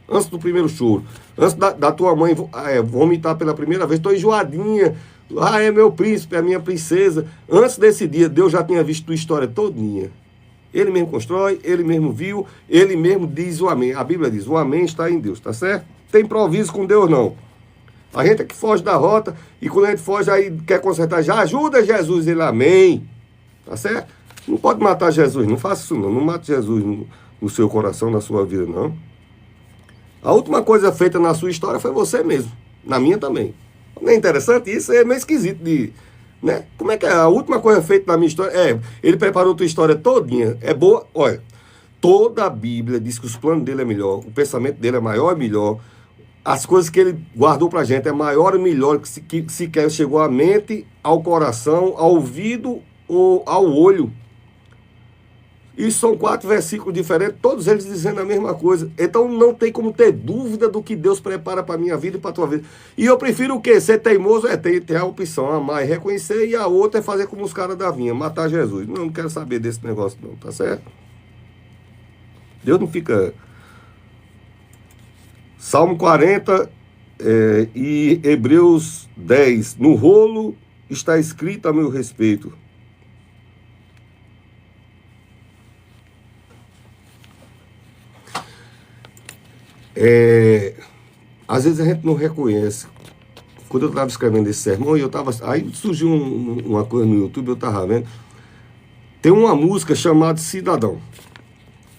Antes do primeiro choro. Antes da tua mãe vomitar pela primeira vez. Estou enjoadinha. Ah, é meu príncipe, é minha princesa. Antes desse dia, Deus já tinha visto tua história todinha. Ele mesmo constrói, ele mesmo viu, ele mesmo diz o amém. A Bíblia diz, o amém está em Deus, tá certo? Tem improviso com Deus, não. A gente é que foge da rota e quando a gente foge aí quer consertar, já ajuda Jesus, ele amém. Tá certo? Não pode matar Jesus, não faça isso não. Não mate Jesus no seu coração, na sua vida, não. A última coisa feita na sua história foi você mesmo. Na minha também. Não é interessante? Isso é meio esquisito de... Né? Como é que é? A última coisa feita na minha história ele preparou tua história todinha. É boa. Olha, toda a Bíblia diz que os planos dele é melhor, o pensamento dele é maior e melhor. As coisas que ele guardou pra gente é maior e melhor que sequer chegou à mente, ao coração, ao ouvido ou ao olho. E são 4 versículos diferentes, todos eles dizendo a mesma coisa. Então não tem como ter dúvida do que Deus prepara para a minha vida e para a tua vida. E eu prefiro o quê? Ser teimoso ter a opção, amar e reconhecer, e a outra é fazer como os caras da vinha, matar Jesus. Não quero saber desse negócio não, tá certo? Deus não fica... Salmo 40 e Hebreus 10. No rolo está escrito a meu respeito. Às vezes a gente não reconhece. Quando eu estava escrevendo esse sermão, aí surgiu uma coisa no YouTube, eu estava vendo. Tem uma música chamada Cidadão.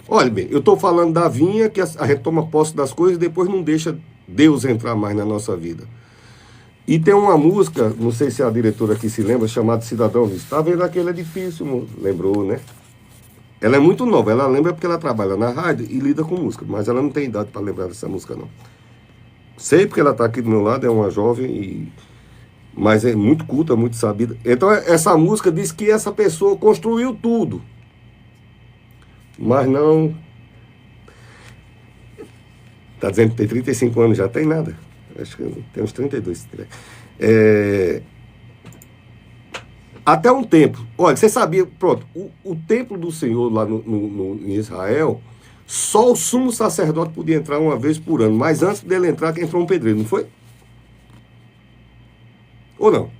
Olha bem, eu estou falando da vinha, que a gente toma posse das coisas e depois não deixa Deus entrar mais na nossa vida. E tem uma música, não sei se a diretora aqui se lembra, chamada Cidadão. Está vendo aquele edifício? Lembrou, né? Ela é muito nova, ela lembra porque ela trabalha na rádio e lida com música, mas ela não tem idade para lembrar dessa música, não. Sei porque ela está aqui do meu lado, é uma jovem, mas é muito culta, muito sabida. Então, essa música diz que essa pessoa construiu tudo, mas não... Está dizendo que tem 35 anos, já tem nada. Acho que tem uns 32, se tiver. Até um templo. Olha, você sabia, pronto, o templo do Senhor lá em Israel, só o sumo sacerdote podia entrar uma vez por ano, mas antes dele entrar, quem entrou um pedreiro, não foi? Ou não?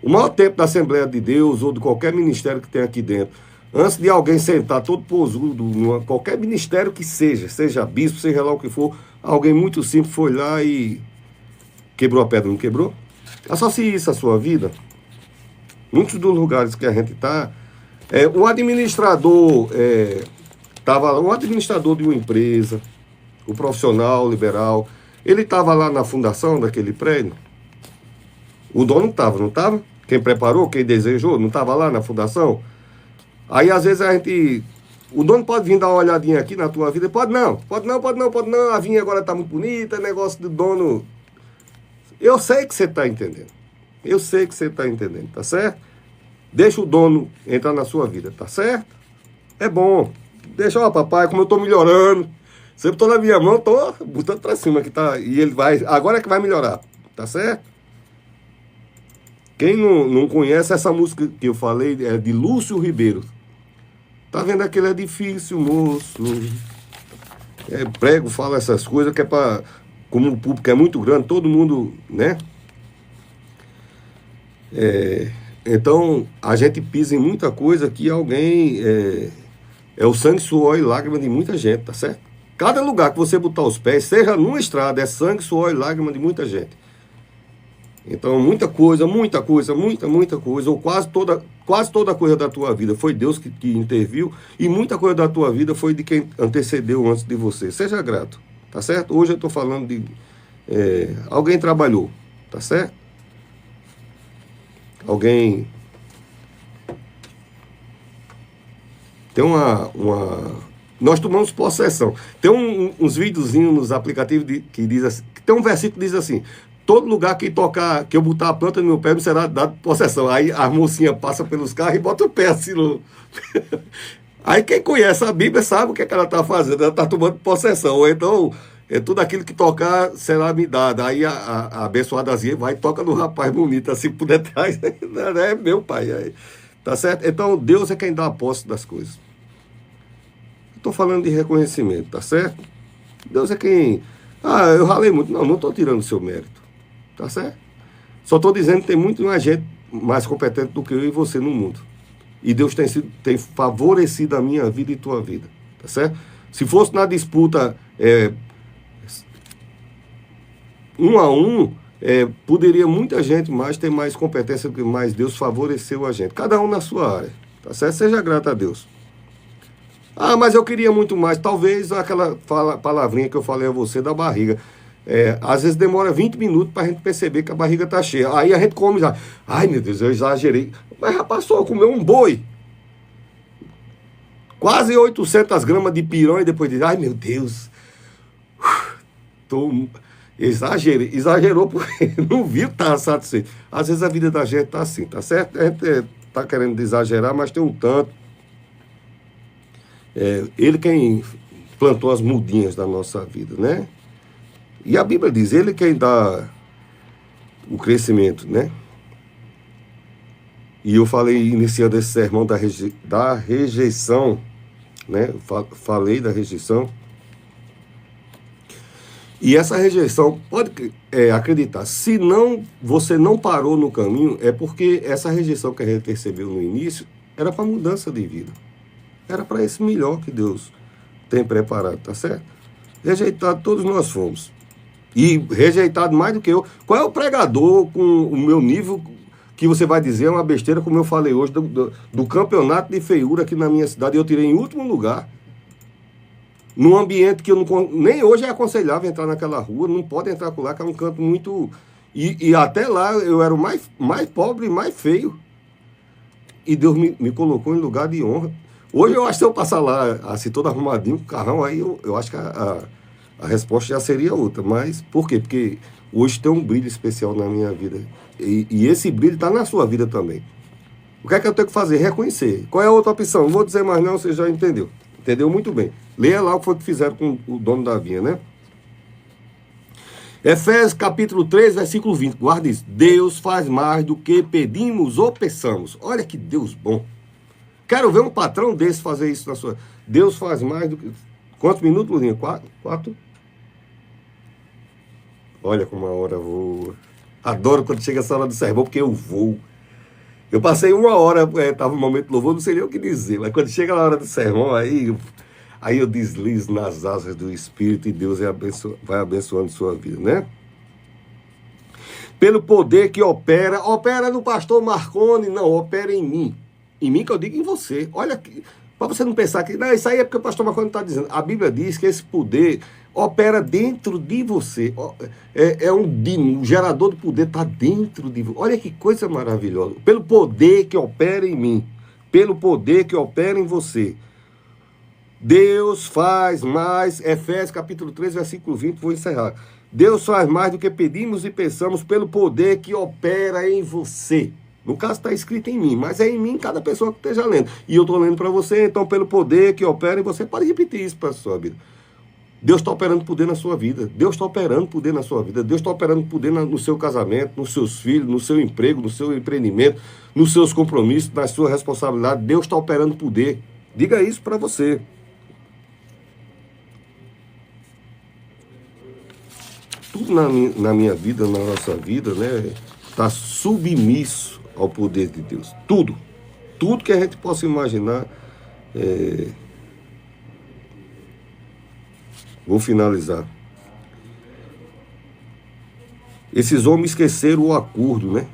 O maior templo da Assembleia de Deus, ou de qualquer ministério que tem aqui dentro, antes de alguém sentar todo posudo, qualquer ministério que seja bispo, seja lá o que for, alguém muito simples foi lá e quebrou a pedra, não quebrou? Associe isso à sua vida. Muitos dos lugares que a gente está, o administrador estava lá, o administrador de uma empresa, o profissional liberal, ele estava lá na fundação daquele prédio. O dono estava, não estava? Quem preparou, quem desejou, não estava lá na fundação? Aí às vezes o dono pode vir dar uma olhadinha aqui na tua vida, pode não, a vinha agora está muito bonita, negócio do dono. Eu sei que você está entendendo. Eu sei que você está entendendo, tá certo? Deixa o dono entrar na sua vida, tá certo? É bom. Deixa, ó, papai, como eu tô melhorando. Sempre tô na minha mão, tô botando pra cima que tá. E ele vai. Agora é que vai melhorar, tá certo? Quem não conhece essa música que eu falei é de Lúcio Ribeiro. Tá vendo aquele edifício, moço? Prego, fala essas coisas que é pra. Como o público é muito grande, todo mundo, né? Então, a gente pisa em muita coisa que alguém... É o sangue, suor e lágrima de muita gente, tá certo? Cada lugar que você botar os pés, seja numa estrada, é sangue, suor e lágrima de muita gente. Então, muita coisa, muita coisa, ou quase toda coisa da tua vida foi Deus que interviu, e muita coisa da tua vida foi de quem antecedeu antes de você. Seja grato, tá certo? Hoje eu estou falando de... alguém trabalhou, tá certo? Alguém... Tem Nós tomamos possessão. Tem uns videozinhos nos aplicativos que diz assim, que tem um versículo que diz assim: todo lugar que tocar, que eu botar a planta no meu pé, me será dado possessão. Aí a mocinha passa pelos carros e bota o pé assim no... Aí quem conhece a Bíblia sabe o que, é que ela está fazendo. Ela está tomando possessão. Ou então, tudo aquilo que tocar será me dado. Aí a abençoadazinha vai e toca no rapaz bonito, assim por detrás. É meu pai. Aí, tá certo? Então, Deus é quem dá a posse das coisas. Estou falando de reconhecimento, tá certo? Deus é quem... Ah, eu ralei muito. Não estou tirando o seu mérito. Tá certo? Só estou dizendo que tem muito mais gente mais competente do que eu e você no mundo. E Deus tem favorecido a minha vida e tua vida. Tá certo? Se fosse na disputa 1 a 1, poderia muita gente mais ter mais competência do que mais. Deus favoreceu a gente. Cada um na sua área. Tá certo? Seja grato a Deus. Ah, mas eu queria muito mais. Talvez aquela palavrinha que eu falei a você da barriga. Às vezes demora 20 minutos para a gente perceber que a barriga está cheia. Aí a gente come já. Ai, meu Deus, eu exagerei. Mas rapaz, só comeu um boi. Quase 800 gramas de pirão e depois diz: ai, meu Deus. Exagerei. Exagerou porque não viu que estava satisfeito. Às vezes a vida da gente está assim, tá certo? A gente está querendo exagerar, mas tem um tanto. Ele quem plantou as mudinhas da nossa vida, né? E a Bíblia diz, ele quem dá o crescimento, né? E eu falei, iniciando esse sermão da rejeição, né? Falei da rejeição. E essa rejeição, pode acreditar, se você não parou no caminho, é porque essa rejeição que a gente recebeu no início era para mudança de vida. Era para esse melhor que Deus tem preparado, tá certo? Rejeitado todos nós fomos. E rejeitado mais do que eu. Qual é o pregador com o meu nível que você vai dizer uma besteira, como eu falei hoje, do campeonato de feiura aqui na minha cidade? Eu tirei em último lugar. Num ambiente que eu não... Nem hoje é aconselhável entrar naquela rua, não pode entrar por lá, que é um canto muito... E até lá eu era o mais pobre e mais feio. E Deus me colocou em lugar de honra. Hoje eu acho que se eu passar lá, assim, todo arrumadinho, com o carrão, aí eu acho que a resposta já seria outra. Mas por quê? Porque hoje tem um brilho especial na minha vida. E esse brilho está na sua vida também. O que é que eu tenho que fazer? Reconhecer. Qual é a outra opção? Não vou dizer mais não, você já entendeu. Entendeu muito bem. Leia lá o que foi que fizeram com o dono da vinha, né? Efésios capítulo 3, versículo 20. Guarda isso. Deus faz mais do que pedimos ou pensamos. Olha que Deus bom. Quero ver um patrão desse fazer isso na sua... Deus faz mais do que... Quantos minutos, Luzinha? 4? Olha como a hora voa. Adoro quando chega essa hora do sermão, porque eu vou. Eu passei 1 hora, estava no momento de louvor, não sei nem o que dizer, mas quando chega a hora do sermão, aí eu deslizo nas asas do Espírito e Deus vai abençoando sua vida, né? Pelo poder que opera no pastor Marconi, não, opera em mim. Em mim que eu digo em você. Olha, para você não pensar que não, isso aí é porque o pastor Marconi está dizendo. A Bíblia diz que esse poder opera dentro de você. Um gerador de poder está dentro de você. Olha que coisa maravilhosa. Pelo poder que opera em mim. Pelo poder que opera em você. Deus faz mais. Efésios capítulo 3, versículo 20. Vou encerrar. Deus faz mais do que pedimos e pensamos pelo poder que opera em você. No caso está escrito em mim, mas é em mim cada pessoa que esteja lendo. E eu estou lendo para você, então pelo poder que opera em você, pode repetir isso para a sua vida. Deus está operando poder na sua vida. Deus está operando poder na sua vida. Deus está operando poder no seu casamento, nos seus filhos, no seu emprego, no seu empreendimento, nos seus compromissos, na sua responsabilidade. Deus está operando poder. Diga isso para você. Tudo na minha vida, na nossa vida, né, está submisso ao poder de Deus. Tudo. Tudo que a gente possa imaginar. Vou finalizar. Esses homens esqueceram o acordo, né?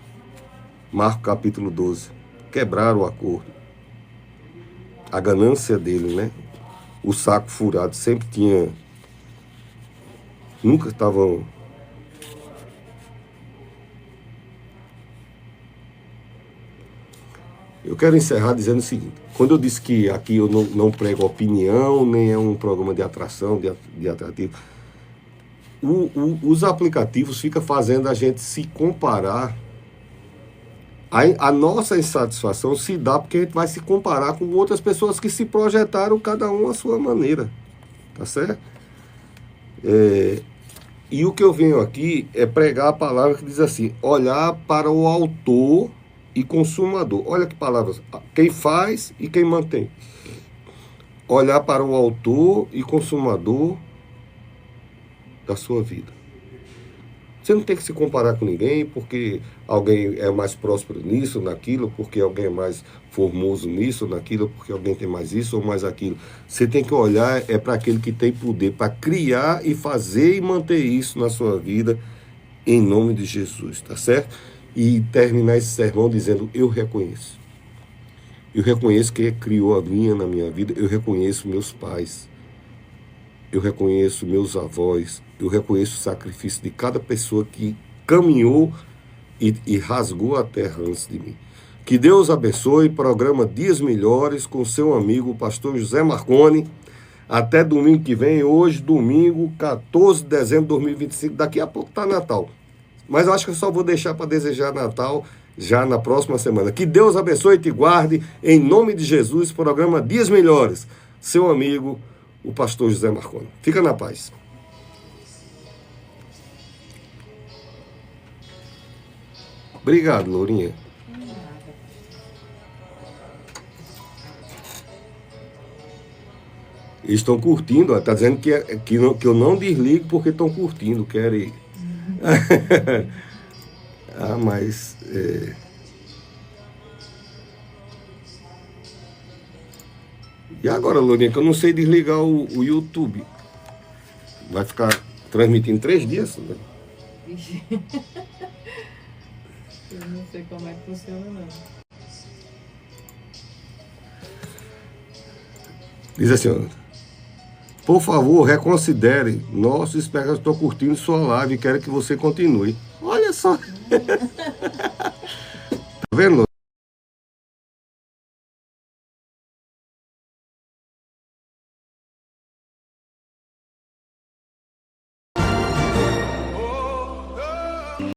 Marcos capítulo 12. Quebraram o acordo. A ganância dele, né? O saco furado sempre tinha... Nunca estavam... Eu quero encerrar dizendo o seguinte. Quando eu disse que aqui eu não prego opinião, nem é um programa de atração, de atrativo, os aplicativos ficam fazendo a gente se comparar. A nossa insatisfação se dá porque a gente vai se comparar com outras pessoas que se projetaram, cada um à sua maneira. Tá certo? E o que eu venho aqui é pregar a palavra que diz assim: olhar para o autor e consumador. Olha que palavras. Quem faz e quem mantém. Olhar para o autor e consumador da sua vida. Você não tem que se comparar com ninguém porque alguém é mais próspero nisso, naquilo, porque alguém é mais formoso nisso, naquilo, porque alguém tem mais isso ou mais aquilo. Você tem que olhar para aquele que tem poder para criar e fazer e manter isso na sua vida, em nome de Jesus, tá certo? E terminar esse sermão dizendo: eu reconheço. Eu reconheço quem criou a minha na minha vida, eu reconheço meus pais. Eu reconheço meus avós, eu reconheço o sacrifício de cada pessoa que caminhou e rasgou a terra antes de mim. Que Deus abençoe. Programa Dias Melhores com seu amigo, o pastor José Marconi. Até domingo que vem, hoje, domingo, 14 de dezembro de 2025. Daqui a pouco está Natal. Mas eu acho que eu só vou deixar para desejar Natal já na próxima semana. Que Deus abençoe e te guarde. Em nome de Jesus, programa Dias Melhores. Seu amigo, o pastor José Marconi. Fica na paz. Obrigado, Lourinha. Eles estão curtindo, está dizendo que eu não desligo porque estão curtindo, querem. Mas... E agora, Lourinha, que eu não sei desligar o YouTube. Vai ficar transmitindo 3 dias? Né? Eu não sei como é que funciona, não. Diz assim, ó, por favor, reconsidere. Nossa, espero que eu estou curtindo sua live e quero que você continue. Olha só. Tá vendo?